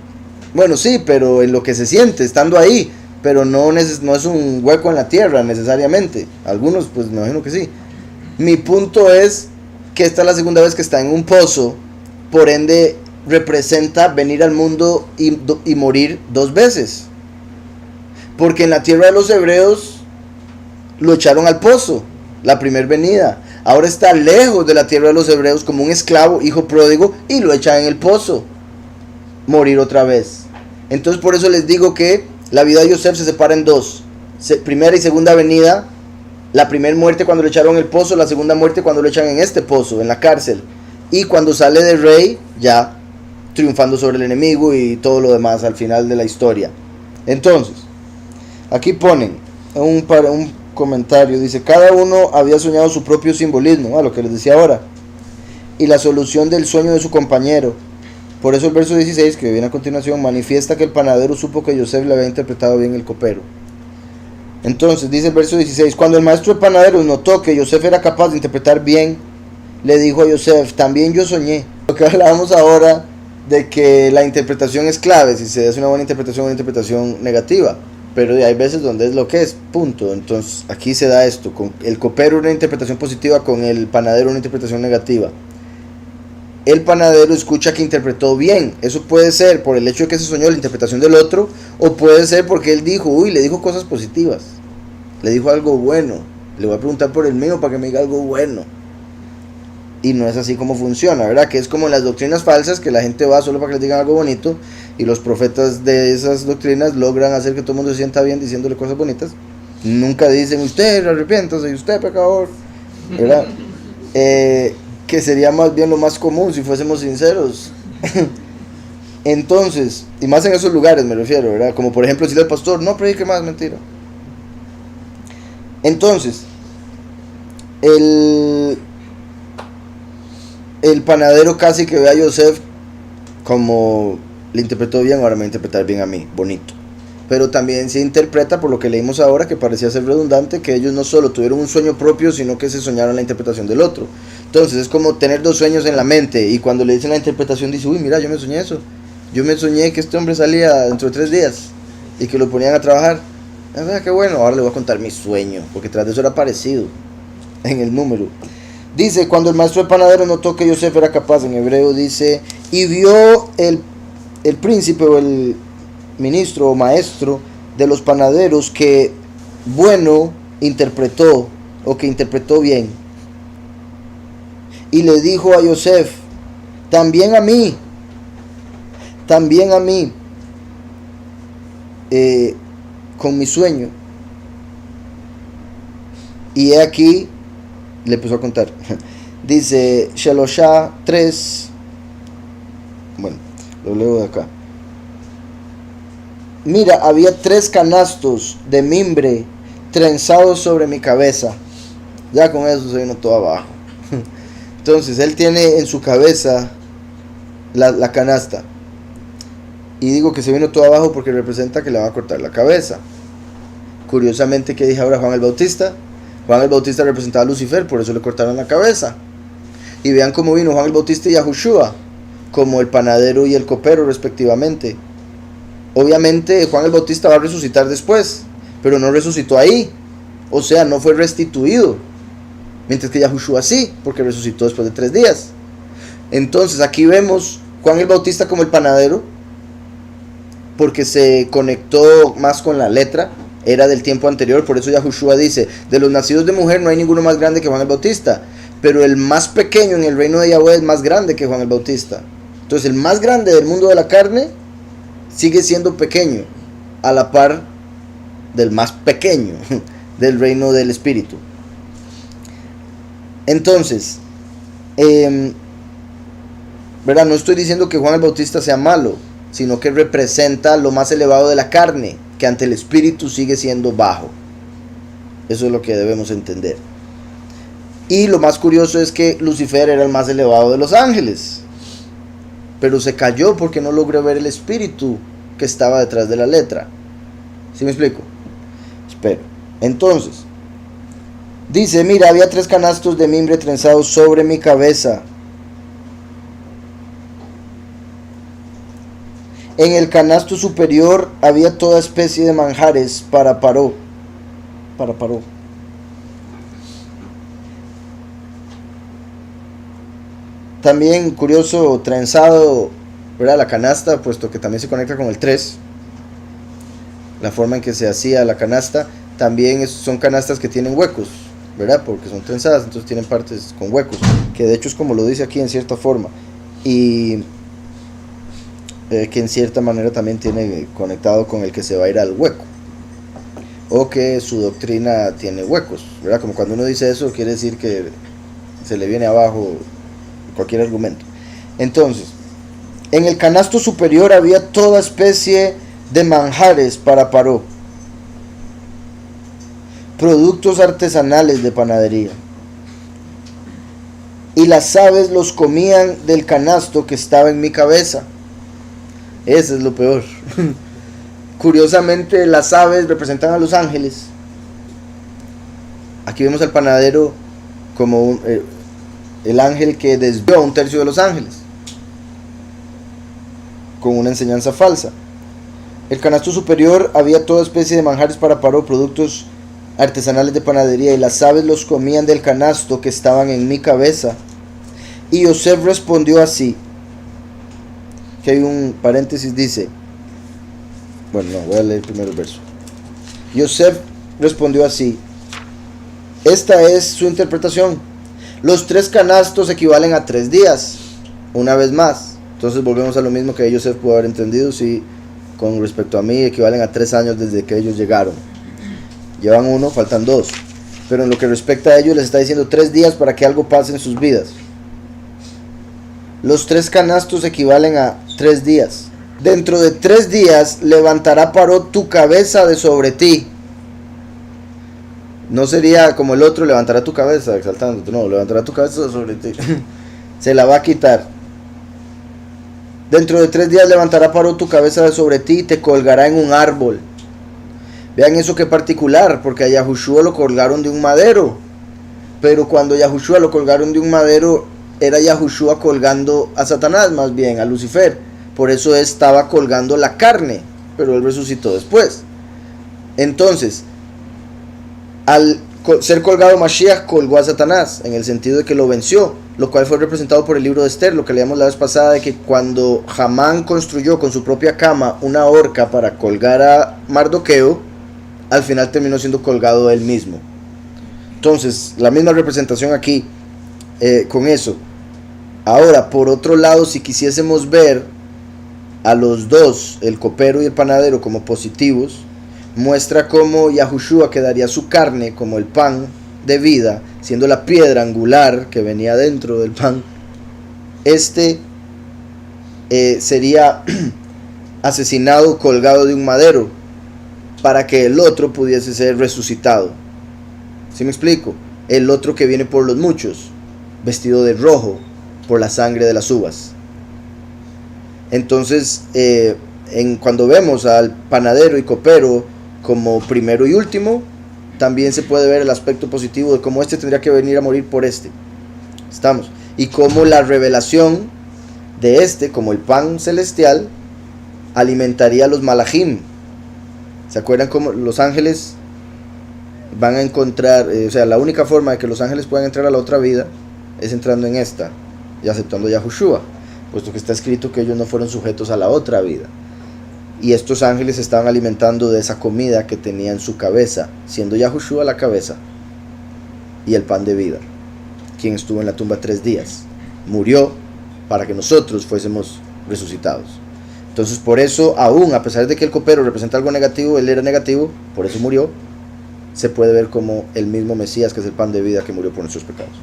Bueno, sí, pero en lo que se siente estando ahí, pero no es un hueco en la tierra necesariamente. Algunos pues me imagino que sí. Mi punto es que esta es la segunda vez que está en un pozo, por ende representa venir al mundo y morir 2 veces. Porque en la tierra de los hebreos lo echaron al pozo, la primer venida. Ahora está lejos de la tierra de los hebreos como un esclavo, hijo pródigo, y lo echan en el pozo. Morir otra vez. Entonces por eso les digo que la vida de Yosef se separa en 2. Primera y segunda venida. La primera muerte cuando lo echaron en el pozo, la segunda muerte cuando lo echan en este pozo, en la cárcel. Y cuando sale de rey, ya triunfando sobre el enemigo y todo lo demás al final de la historia. Entonces, aquí ponen un comentario, dice, cada uno había soñado su propio simbolismo, lo que les decía ahora, y la solución del sueño de su compañero. Por eso el verso 16, que viene a continuación, manifiesta que el panadero supo que Yosef le había interpretado bien el copero. Entonces, dice el verso 16, cuando el maestro de panaderos notó que Yosef era capaz de interpretar bien, le dijo a Yosef, también yo soñé. Lo que hablábamos ahora de que la interpretación es clave, si se hace una buena interpretación o una interpretación negativa. Pero hay veces donde es lo que es, punto. Entonces aquí se da esto, con el copero una interpretación positiva, con el panadero una interpretación negativa. El panadero escucha que interpretó bien. Eso puede ser por el hecho de que se soñó la interpretación del otro, o puede ser porque él dijo, le dijo cosas positivas, le dijo algo bueno, le voy a preguntar por el mío para que me diga algo bueno. Y no es así como funciona, ¿verdad? Que es como en las doctrinas falsas, que la gente va solo para que les digan algo bonito, y los profetas de esas doctrinas logran hacer que todo el mundo se sienta bien diciéndole cosas bonitas. Nunca dicen, usted arrepiéntase, usted pecador, ¿verdad? Que sería más bien lo más común si fuésemos sinceros. Entonces, y más en esos lugares me refiero, ¿verdad? Como por ejemplo decirle al pastor, no predique más, mentira. Entonces, el panadero casi que ve a Yosef como le interpretó bien, ahora me va a interpretar bien a mí, bonito. Pero también se interpreta por lo que leímos ahora, que parecía ser redundante, que ellos no solo tuvieron un sueño propio, sino que se soñaron la interpretación del otro. Entonces es como tener dos sueños en la mente, y cuando le dicen la interpretación dice, uy, mira, yo me soñé eso. Yo me soñé que este hombre salía dentro de 3 días, y que lo ponían a trabajar. Ah, qué bueno, ahora le voy a contar mi sueño, porque tras de eso era parecido en el número. Dice, cuando el maestro de panadero notó que Yosef era capaz, en hebreo dice, y vio el príncipe o el ministro o maestro de los panaderos que bueno interpretó o que interpretó bien, y le dijo a Yosef, también a mí, con mi sueño. Y he aquí, le empezó a contar. Dice Shelosha 3. Bueno, lo leo de acá. Mira, había 3 canastos de mimbre trenzados sobre mi cabeza. Ya con eso se vino todo abajo. Entonces él tiene en su cabeza la canasta. Y digo que se vino todo abajo porque representa que le va a cortar la cabeza. Curiosamente, ¿qué dije ahora Juan el Bautista? Juan el Bautista representaba a Lucifer, por eso le cortaron la cabeza. Y vean cómo vino Juan el Bautista y Yahushua, como el panadero y el copero respectivamente. Obviamente Juan el Bautista va a resucitar después, pero no resucitó ahí. O sea, no fue restituido. Mientras que Yahushua sí, porque resucitó después de 3 días. Entonces aquí vemos Juan el Bautista como el panadero, porque se conectó más con la letra, era del tiempo anterior. Por eso Yahushua dice, de los nacidos de mujer no hay ninguno más grande que Juan el Bautista, pero el más pequeño en el reino de Yahweh es más grande que Juan el Bautista. Entonces el más grande del mundo de la carne sigue siendo pequeño, a la par del más pequeño del reino del espíritu. Entonces, ¿verdad? No estoy diciendo que Juan el Bautista sea malo, sino que representa lo más elevado de la carne, que ante el espíritu sigue siendo bajo. Eso es lo que debemos entender. Y lo más curioso es que Lucifer era el más elevado de los ángeles, pero se cayó porque no logró ver el espíritu que estaba detrás de la letra. ¿Sí me explico? Espero. Entonces, dice, mira, había 3 canastos de mimbre trenzados sobre mi cabeza. En el canasto superior había toda especie de manjares para Paró. También curioso, trenzado, ¿verdad? La canasta, puesto que también se conecta con el 3. La forma en que se hacía la canasta. También son canastas que tienen huecos, ¿verdad? Porque son trenzadas, entonces tienen partes con huecos. Que de hecho es como lo dice aquí en cierta forma. Y que en cierta manera también tiene conectado con el que se va a ir al hueco, o que su doctrina tiene huecos, ¿verdad? Como cuando uno dice eso quiere decir que se le viene abajo cualquier argumento. Entonces, en el canasto superior había toda especie de manjares para Paró, productos artesanales de panadería, y las aves los comían del canasto que estaba en mi cabeza. Eso es lo peor. Curiosamente, las aves representan a los ángeles. Aquí vemos al panadero como el ángel que desvió a 1/3 de los ángeles con una enseñanza falsa. El canasto superior había toda especie de manjares para Paró, productos artesanales de panadería, y las aves los comían del canasto que estaban en mi cabeza. Y Yosef respondió así. Que hay un paréntesis, dice, bueno, no, voy a leer primero el verso. Yosef respondió así: esta es su interpretación. Los 3 canastos equivalen a 3 días. Una vez más. Entonces volvemos a lo mismo que Yosef pudo haber entendido. Si con respecto a mí equivalen a 3 años desde que ellos llegaron. Llevan 1, faltan 2. Pero en lo que respecta a ellos les está diciendo 3 días para que algo pase en sus vidas. Los 3 canastos equivalen a 3 días. Dentro de 3 días levantará Paró tu cabeza de sobre ti. No sería como el otro, levantará tu cabeza exaltándote. No, levantará tu cabeza de sobre ti. Se la va a quitar. Dentro de 3 días levantará Paró tu cabeza de sobre ti y te colgará en un árbol. Vean eso que particular, porque a Yahushua lo colgaron de un madero. Pero cuando Yahushua lo colgaron de un madero, era Yahushua colgando a Satanás, más bien, a Lucifer. Por eso estaba colgando la carne, pero él resucitó después. Entonces, al ser colgado Mashiach, colgó a Satanás, en el sentido de que lo venció, lo cual fue representado por el libro de Esther, lo que leíamos la vez pasada, de que cuando Hamán construyó con su propia cama una horca para colgar a Mardoqueo, al final terminó siendo colgado él mismo. Entonces, la misma representación aquí, con eso. Ahora, por otro lado, si quisiésemos ver a los dos, el copero y el panadero, como positivos, muestra cómo Yahushua quedaría su carne como el pan de vida, siendo la piedra angular que venía dentro del pan. Sería asesinado, colgado de un madero, para que el otro pudiese ser resucitado. ¿Sí me explico? El otro que viene por los muchos, vestido de rojo por la sangre de las uvas. Entonces, cuando vemos al panadero y copero como primero y último, también se puede ver el aspecto positivo de cómo tendría que venir a morir por estamos, y cómo la revelación de como el pan celestial, alimentaría a los malachim. ¿Se acuerdan cómo los ángeles van a encontrar, la única forma de que los ángeles puedan entrar a la otra vida es entrando en esta y aceptando a Yahushua, puesto que está escrito que ellos no fueron sujetos a la otra vida? Y estos ángeles se estaban alimentando de esa comida que tenía en su cabeza, siendo Yahushua la cabeza y el pan de vida, quien estuvo en la tumba 3 días, murió para que nosotros fuésemos resucitados. Entonces, por eso, aún a pesar de que el copero representa algo negativo, él era negativo, por eso murió, se puede ver como el mismo Mesías, que es el pan de vida, que murió por nuestros pecados.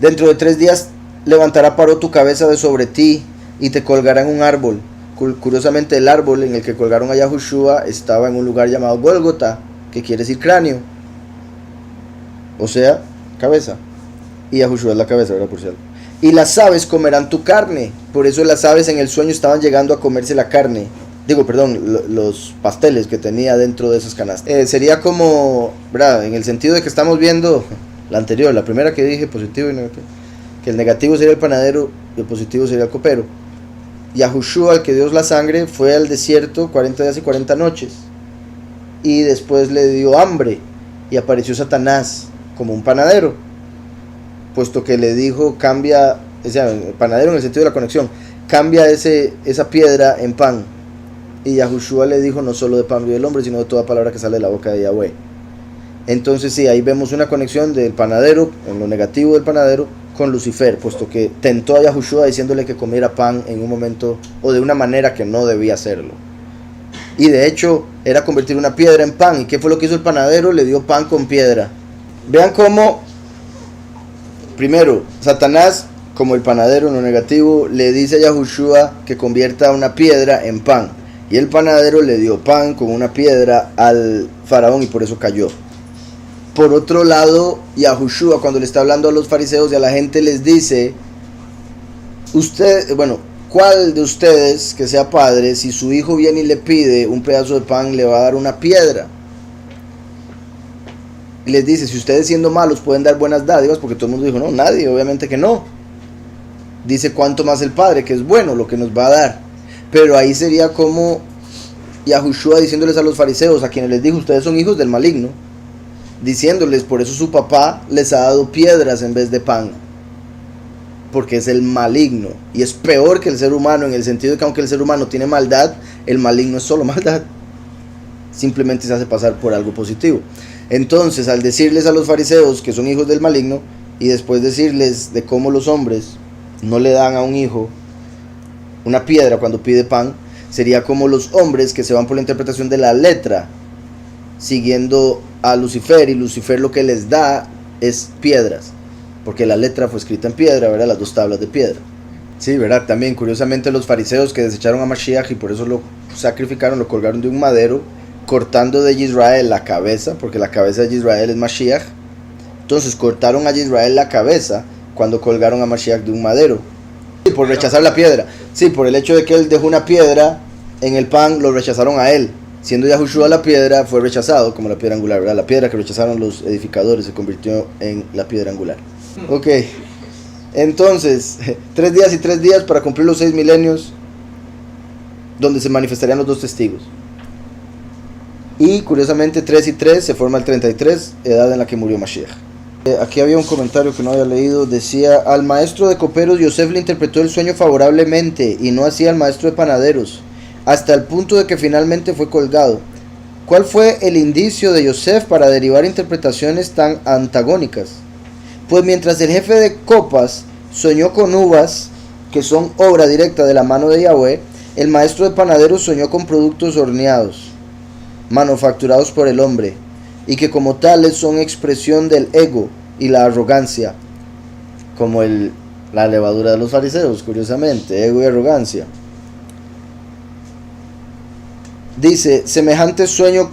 Dentro de 3 días levantará Paró tu cabeza de sobre ti y te colgará en un árbol. Curiosamente, el árbol en el que colgaron a Yahushua estaba en un lugar llamado Gólgota, que quiere decir cráneo, o sea, cabeza. Y Yahushua es la cabeza, ¿verdad? Por cierto. Y las aves comerán tu carne. Por eso las aves en el sueño estaban llegando a comerse la carne. Los pasteles que tenía dentro de esas canastas. Sería como, ¿verdad? En el sentido de que estamos viendo la anterior, la primera que dije, positivo y negativo. Que el negativo sería el panadero y el positivo sería el copero. Yahushua, al que dio la sangre, fue al desierto 40 días y 40 noches. Y después le dio hambre. Y apareció Satanás como un panadero, puesto que le dijo, cambia, el panadero en el sentido de la conexión, cambia esa piedra en pan. Y Yahushua le dijo, no solo de pan vive el hombre, sino de toda palabra que sale de la boca de Yahweh. Entonces sí, ahí vemos una conexión del panadero, en lo negativo del panadero, con Lucifer, puesto que tentó a Yahushua diciéndole que comiera pan en un momento o de una manera que no debía hacerlo. Y de hecho era convertir una piedra en pan. ¿Y qué fue lo que hizo el panadero? Le dio pan con piedra. Vean cómo, primero, Satanás, como el panadero en lo negativo, le dice a Yahushua que convierta una piedra en pan. Y el panadero le dio pan con una piedra al faraón y por eso cayó. Por otro lado, Yahushua, cuando le está hablando a los fariseos y a la gente, les dice, ¿cuál de ustedes que sea padre, si su hijo viene y le pide un pedazo de pan, le va a dar una piedra? Y les dice, si ustedes siendo malos pueden dar buenas dádivas, porque todo el mundo dijo, no, nadie, obviamente que no. Dice, cuánto más el Padre, que es bueno lo que nos va a dar. Pero ahí sería como Yahushua diciéndoles a los fariseos, a quienes les dijo, ustedes son hijos del maligno, diciéndoles, por eso su papá les ha dado piedras en vez de pan, porque es el maligno, y es peor que el ser humano, en el sentido de que aunque el ser humano tiene maldad, el maligno es solo maldad, simplemente se hace pasar por algo positivo. Entonces, al decirles a los fariseos que son hijos del maligno, y después decirles de cómo los hombres no le dan a un hijo una piedra cuando pide pan, sería como los hombres que se van por la interpretación de la letra, siguiendo a Lucifer, y Lucifer lo que les da es piedras, porque la letra fue escrita en piedra, ¿verdad? Las 2 tablas de piedra. Sí, ¿verdad? También, curiosamente, los fariseos que desecharon a Mashiach y por eso lo sacrificaron, lo colgaron de un madero, cortando de Israel la cabeza, porque la cabeza de Israel es Mashiach. Entonces cortaron a Israel la cabeza cuando colgaron a Mashiach de un madero. Sí, por rechazar la piedra. Sí, por el hecho de que él dejó una piedra en el pan, lo rechazaron a él. Siendo Yahushua la piedra, fue rechazado como la piedra angular, ¿verdad? La piedra que rechazaron los edificadores se convirtió en la piedra angular. Ok. Entonces, 3 días y 3 días para cumplir los 6 milenios, donde se manifestarían los 2 testigos. Y curiosamente 3 y 3 se forma el 33, edad en la que murió Mashiach. Aquí había un comentario que no había leído. Decía: al maestro de coperos Yosef le interpretó el sueño favorablemente, y no así al maestro de panaderos, hasta el punto de que finalmente fue colgado. ¿Cuál fue el indicio de Yosef para derivar interpretaciones tan antagónicas? Pues mientras el jefe de copas soñó con uvas, que son obra directa de la mano de Yahweh, el maestro de panaderos soñó con productos horneados, manufacturados por el hombre, y que como tales son expresión del ego y la arrogancia, como la levadura de los fariseos, curiosamente, ego y arrogancia. Dice: semejante sueño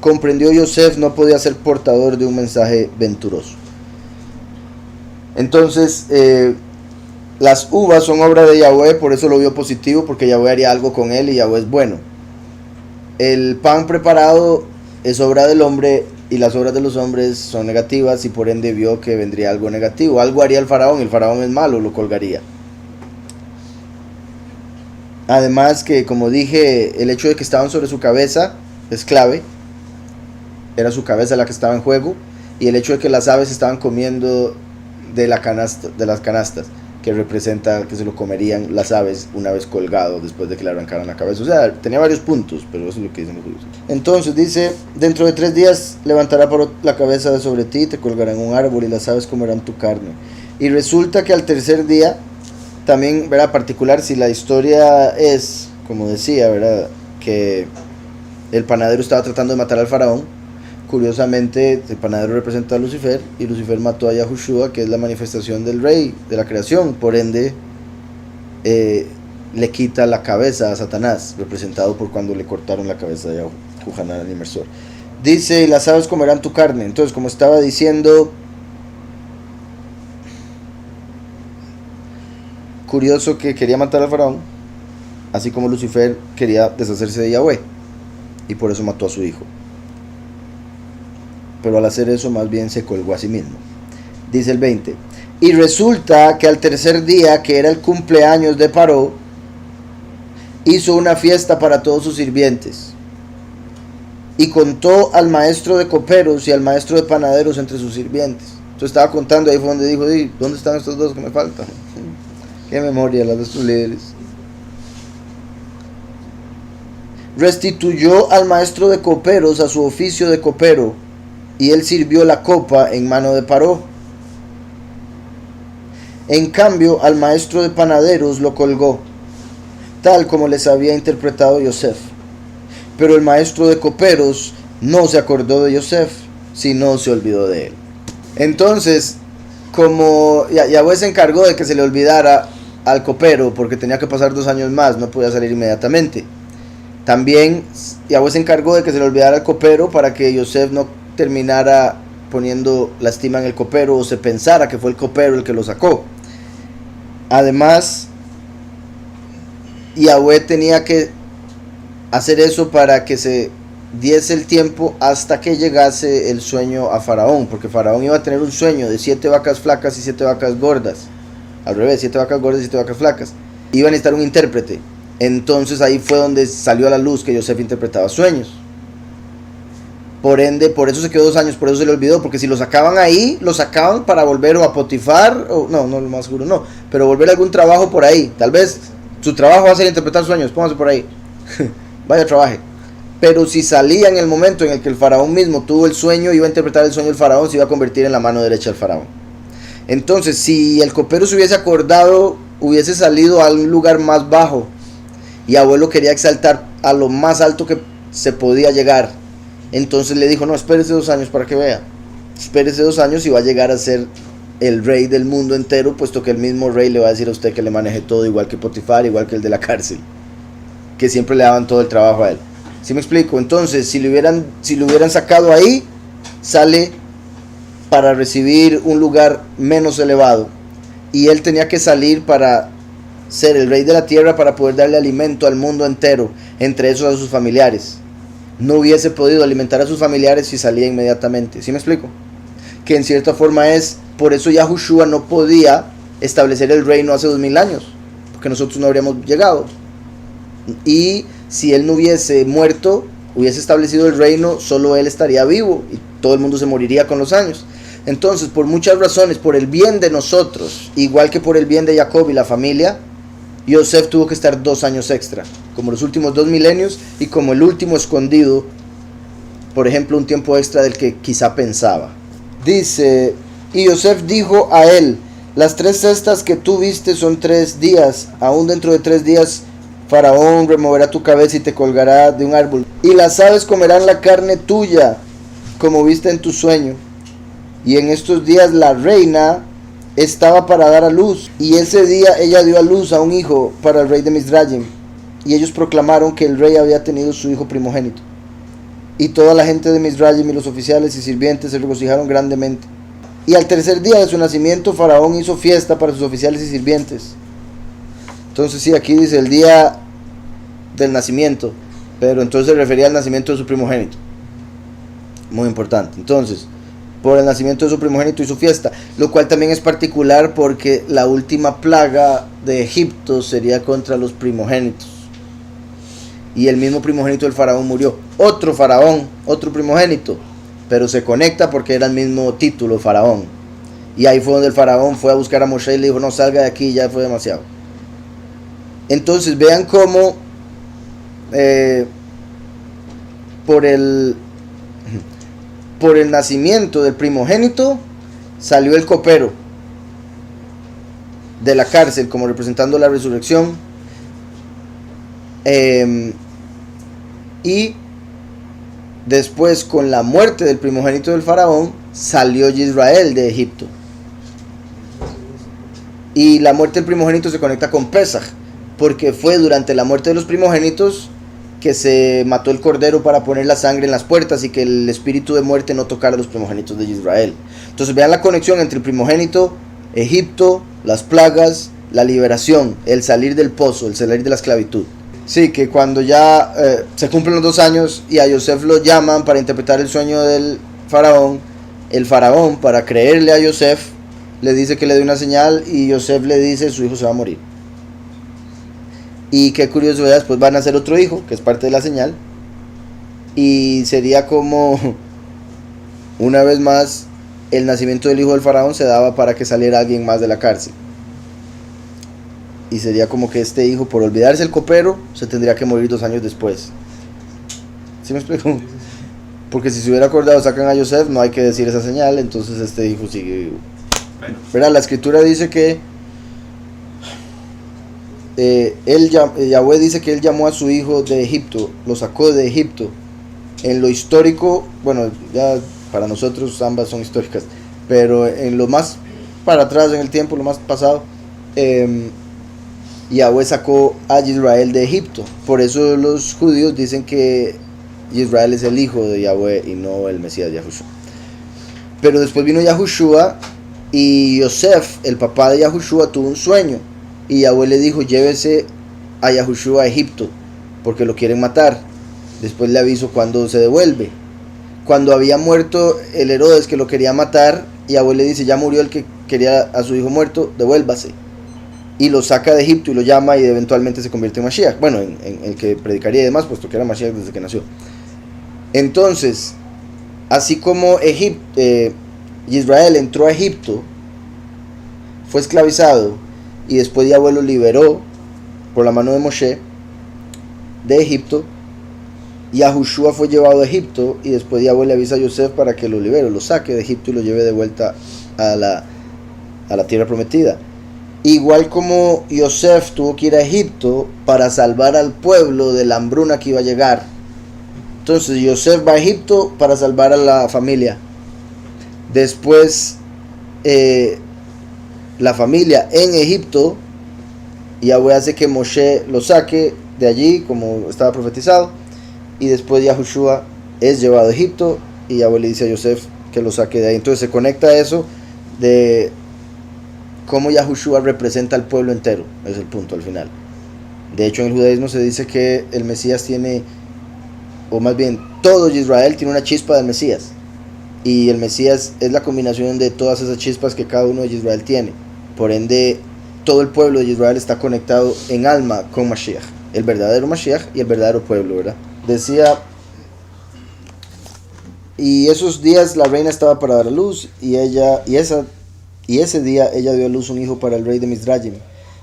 comprendió Yosef no podía ser portador de un mensaje venturoso. Entonces, las uvas son obra de Yahweh, por eso lo vio positivo, porque Yahweh haría algo con él y Yahweh es bueno. El pan preparado es obra del hombre, y las obras de los hombres son negativas, y por ende vio que vendría algo negativo. Algo haría el faraón es malo, lo colgaría. Además que, como dije, el hecho de que estaban sobre su cabeza es clave. Era su cabeza la que estaba en juego, y el hecho de que las aves estaban comiendo de las canastas, que representa que se lo comerían las aves una vez colgado, después de que le arrancaran la cabeza. O sea, tenía varios puntos, pero eso es lo que dicen los judíos. Entonces dice: dentro de 3 días levantará la cabeza de sobre ti, te colgará en un árbol, y las aves comerán tu carne. Y resulta que al tercer día, también, ¿verdad? Particular, si la historia es, como decía, ¿verdad?, que el panadero estaba tratando de matar al faraón. Curiosamente, el panadero representa a Lucifer, y Lucifer mató a Yahushua, que es la manifestación del rey, de la creación. Por ende, le quita la cabeza a Satanás, representado por cuando le cortaron la cabeza a Yahuhanan el inmersor. Dice: y las aves comerán tu carne. Entonces, como estaba diciendo, curioso que quería matar al faraón, así como Lucifer quería deshacerse de Yahweh, y por eso mató a su hijo. Pero al hacer eso, más bien se colgó a sí mismo. Dice el 20: y resulta que al tercer día, que era el cumpleaños de Paró, hizo una fiesta para todos sus sirvientes, y contó al maestro de coperos y al maestro de panaderos entre sus sirvientes. Entonces estaba contando, ahí fue donde dijo: ¿dónde están estos dos que me faltan? Qué memoria la de estos líderes. Restituyó al maestro de coperos a su oficio de copero, y él sirvió la copa en mano de Paró. En cambio, al maestro de panaderos lo colgó, tal como les había interpretado Yosef. Pero el maestro de coperos no se acordó de Yosef, sino se olvidó de él. Entonces, como Yahweh se encargó de que se le olvidara al copero, porque tenía que pasar 2 años más, no podía salir inmediatamente. También Yahweh se encargó de que se le olvidara al copero, para que Yosef no terminara poniendo la estima en el copero, o se pensara que fue el copero el que lo sacó. Además, Yahweh tenía que hacer eso para que se diese el tiempo hasta que llegase el sueño a Faraón, porque Faraón iba a tener un sueño de 7 vacas flacas y 7 vacas gordas. Al revés, 7 vacas gordas y 7 vacas flacas. Iba a necesitar un intérprete. Entonces ahí fue donde salió a la luz que Yosef interpretaba sueños. Por ende, por eso se quedó 2 años, por eso se le olvidó, porque si lo sacaban ahí, lo sacaban para volver o a Potifar, o no, lo más seguro no, pero volver a algún trabajo por ahí. Tal vez su trabajo va a ser interpretar sueños, póngase por ahí, vaya, trabaje. Pero si salía en el momento en el que el faraón mismo tuvo el sueño, iba a interpretar el sueño del faraón, se iba a convertir en la mano derecha del faraón. Entonces, si el copero se hubiese acordado, hubiese salido a un lugar más bajo, y abuelo quería exaltar a lo más alto que se podía llegar. Entonces le dijo: no, espérese 2 años para que vea. Espérese 2 años y va a llegar a ser el rey del mundo entero, puesto que el mismo rey le va a decir a usted que le maneje todo, igual que Potifar, igual que el de la cárcel, que siempre le daban todo el trabajo a él. ¿Sí me explico? Entonces, si lo hubieran sacado ahí, sale para recibir un lugar menos elevado, y él tenía que salir para ser el rey de la tierra para poder darle alimento al mundo entero, entre esos a sus familiares. No hubiese podido alimentar a sus familiares si salía inmediatamente. ¿Sí me explico? Que en cierta forma es, por eso Yahushua no podía establecer el reino hace 2000 años, porque nosotros no habríamos llegado. Y si él no hubiese muerto, hubiese establecido el reino, solo él estaría vivo y todo el mundo se moriría con los años. Entonces, por muchas razones, por el bien de nosotros, igual que por el bien de Jacob y la familia, Yosef tuvo que estar 2 años extra, como los últimos 2 milenios y como el último escondido, por ejemplo, un tiempo extra del que quizá pensaba. Dice, y Yosef dijo a él, las 3 cestas que tú viste son 3 días, aún dentro de 3 días Faraón removerá tu cabeza y te colgará de un árbol, y las aves comerán la carne tuya, como viste en tu sueño. Y en estos días la reina estaba para dar a luz, y ese día ella dio a luz a un hijo para el rey de Misrayim, y ellos proclamaron que el rey había tenido su hijo primogénito. Y toda la gente de Misrayim y los oficiales y sirvientes se regocijaron grandemente. Y al tercer día de su nacimiento Faraón hizo fiesta para sus oficiales y sirvientes. Entonces sí, aquí dice el día del nacimiento, pero entonces se refería al nacimiento de su primogénito. Muy importante. Entonces, por el nacimiento de su primogénito hizo fiesta, lo cual también es particular porque la última plaga de Egipto sería contra los primogénitos. Y el mismo primogénito del faraón murió. Otro faraón, otro primogénito, pero se conecta porque era el mismo título, faraón. Y ahí fue donde el faraón fue a buscar a Moshe y le dijo, no, salga de aquí, ya fue demasiado. Entonces vean cómo por el nacimiento del primogénito salió el copero de la cárcel como representando la resurrección, y después con la muerte del primogénito del faraón salió Israel de Egipto, y la muerte del primogénito se conecta con Pesaj porque fue durante la muerte de los primogénitos que se mató el cordero para poner la sangre en las puertas y que el espíritu de muerte no tocara a los primogénitos de Israel. Entonces vean la conexión entre el primogénito, Egipto, las plagas, la liberación, el salir del pozo, el salir de la esclavitud. Sí, que cuando ya se cumplen los 2 años y a Yosef lo llaman para interpretar el sueño del faraón, el faraón, para creerle a Yosef, le dice que le dé una señal y Yosef le dice su hijo se va a morir. Y qué curioso, después van a nacer otro hijo, que es parte de la señal. Y sería como, una vez más, el nacimiento del hijo del faraón se daba para que saliera alguien más de la cárcel. Y sería como que este hijo, por olvidarse el copero, se tendría que morir 2 años después. ¿Sí me explico? Porque si se hubiera acordado, sacan a Yosef, no hay que decir esa señal, entonces este hijo sigue vivo. ¿Verdad? La escritura dice que Yahweh dice que él llamó a su hijo de Egipto, lo sacó de Egipto. En lo histórico, bueno, ya para nosotros ambas son históricas, pero en lo más para atrás en el tiempo, lo más pasado, Yahweh sacó a Israel de Egipto. Por eso los judíos dicen que Israel es el hijo de Yahweh y no el Mesías Yahushua. Pero después vino Yahushua y Yosef, el papá de Yahushua, tuvo un sueño. Y Yahweh le dijo, llévese a Yahushua a Egipto, porque lo quieren matar. Después le aviso cuando se devuelve. Cuando había muerto el Herodes que lo quería matar, Yahweh le dice, ya murió el que quería a su hijo muerto, devuélvase. Y lo saca de Egipto y lo llama y eventualmente se convierte en Mashiach. Bueno, en el que predicaría y demás, puesto que era Mashiach desde que nació. Entonces, así como Israel entró a Egipto, fue esclavizado, y después Yahweh lo liberó por la mano de Moshe de Egipto, Yahushua fue llevado a Egipto y después Yahweh le avisa a Yosef para que lo libere, lo saque de Egipto y lo lleve de vuelta a la tierra prometida. Igual como Yosef tuvo que ir a Egipto para salvar al pueblo de la hambruna que iba a llegar. Entonces Yosef va a Egipto para salvar a la familia. Después la familia en Egipto, Yahweh hace que Moshe lo saque de allí como estaba profetizado, y después Yahushua es llevado a Egipto y Yahweh le dice a Yosef que lo saque de ahí. Entonces se conecta eso de cómo Yahushua representa al pueblo entero, es el punto al final. De hecho, en el judaísmo se dice que el Mesías tiene, o más bien, todo Israel tiene una chispa del Mesías. Y el Mesías es la combinación de todas esas chispas que cada uno de Israel tiene. Por ende, todo el pueblo de Israel está conectado en alma con Mashiach. El verdadero Mashiach y el verdadero pueblo, ¿verdad? Decía, y esos días la reina estaba para dar a luz, y ese día ella dio a luz un hijo para el rey de Mizrayim.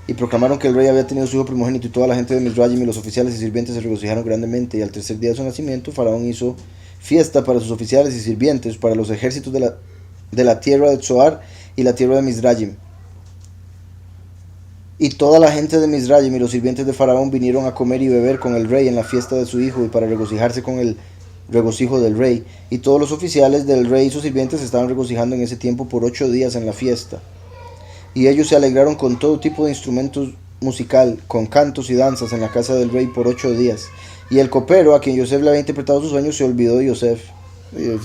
Y proclamaron que el rey había tenido su hijo primogénito, y toda la gente de Mizrayim y los oficiales y sirvientes se regocijaron grandemente. Y al tercer día de su nacimiento, Faraón hizo fiesta para sus oficiales y sirvientes, para los ejércitos de la tierra de Tzoar y la tierra de Mizrayim. Y toda la gente de Mizrayim y los sirvientes de Faraón vinieron a comer y beber con el rey en la fiesta de su hijo, y para regocijarse con el regocijo del rey. Y todos los oficiales del rey y sus sirvientes estaban regocijando en ese tiempo por 8 días en la fiesta. Y ellos se alegraron con todo tipo de instrumentos musical, con cantos y danzas en la casa del rey por 8 días. Y el copero, a quien Yosef le había interpretado sus sueños, se olvidó de Yosef.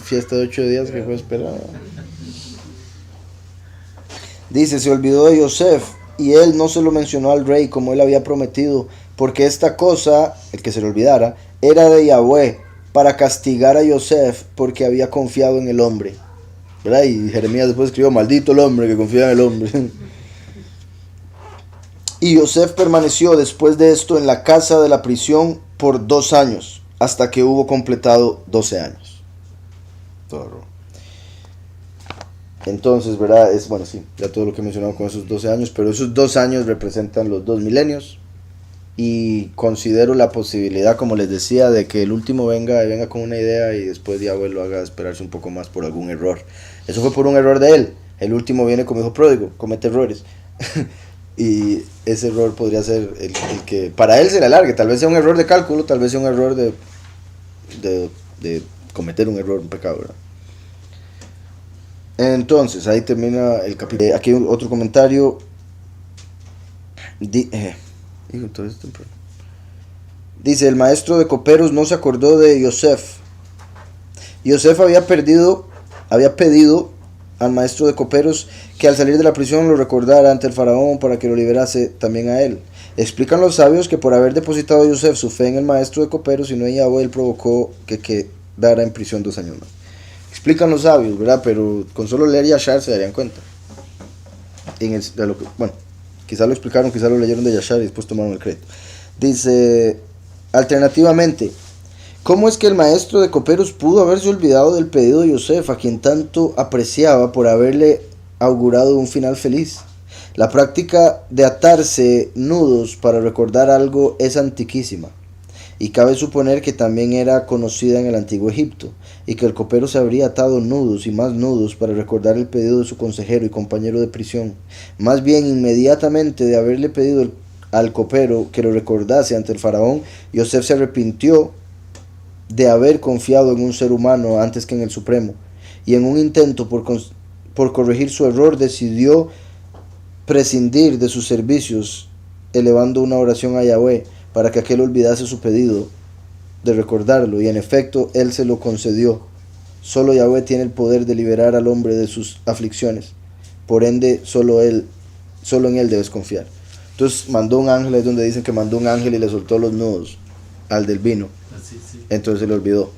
Fiesta de 8 días que fue esperada. Dice, se olvidó de Yosef, y él no se lo mencionó al rey como él había prometido, porque esta cosa, el que se le olvidara, era de Yahweh, para castigar a Yosef, porque había confiado en el hombre. ¿Verdad? Y Jeremías después escribió, maldito el hombre que confía en el hombre. Y Yosef permaneció después de esto en la casa de la prisión por 2 años, hasta que hubo completado 12 años. Entonces, ¿verdad? Es, bueno, sí, ya todo lo que he mencionado con esos 12 años, pero esos 2 años representan los 2 milenios. Y considero la posibilidad, como les decía, de que el último venga con una idea y después Yahweh lo haga esperarse un poco más por algún error. Eso fue por un error de él. El último viene como hijo pródigo, comete errores. Y ese error podría ser el que para él se le alargue. Tal vez sea un error de cálculo, tal vez sea un error de cometer un error, un pecado, ¿verdad? Entonces, ahí termina el capítulo. Aquí otro comentario. Dice, el maestro de coperos no se acordó de Yosef. Yosef había pedido al maestro de coperos que al salir de la prisión lo recordara ante el faraón para que lo liberase también a él. Explican los sabios que por haber depositado Yosef su fe en el maestro de coperos y no en Yahweh, él provocó que quedara en prisión 2 años más. Explican los sabios, ¿verdad? Pero con solo leer Yashar se darían cuenta. Bueno, quizá lo explicaron, quizá lo leyeron de Yashar y después tomaron el crédito. Dice, alternativamente, ¿cómo es que el maestro de coperos pudo haberse olvidado del pedido de Yosef, a quien tanto apreciaba por haberle augurado un final feliz? La práctica de atarse nudos para recordar algo es antiquísima, y cabe suponer que también era conocida en el antiguo Egipto, y que el copero se habría atado nudos y más nudos para recordar el pedido de su consejero y compañero de prisión. Más bien, inmediatamente de haberle pedido al copero que lo recordase ante el faraón, Yosef se arrepintió de haber confiado en un ser humano antes que en el Supremo, y en un intento por corregir su error decidió prescindir de sus servicios, elevando una oración a Yahweh para que aquel olvidase su pedido de recordarlo, y en efecto él se lo concedió. Solo Yahweh tiene el poder de liberar al hombre de sus aflicciones, por ende solo en él debes confiar. Entonces mandó un ángel, es donde dicen que mandó un ángel y le soltó los nudos al del vino. Entonces se le olvidó.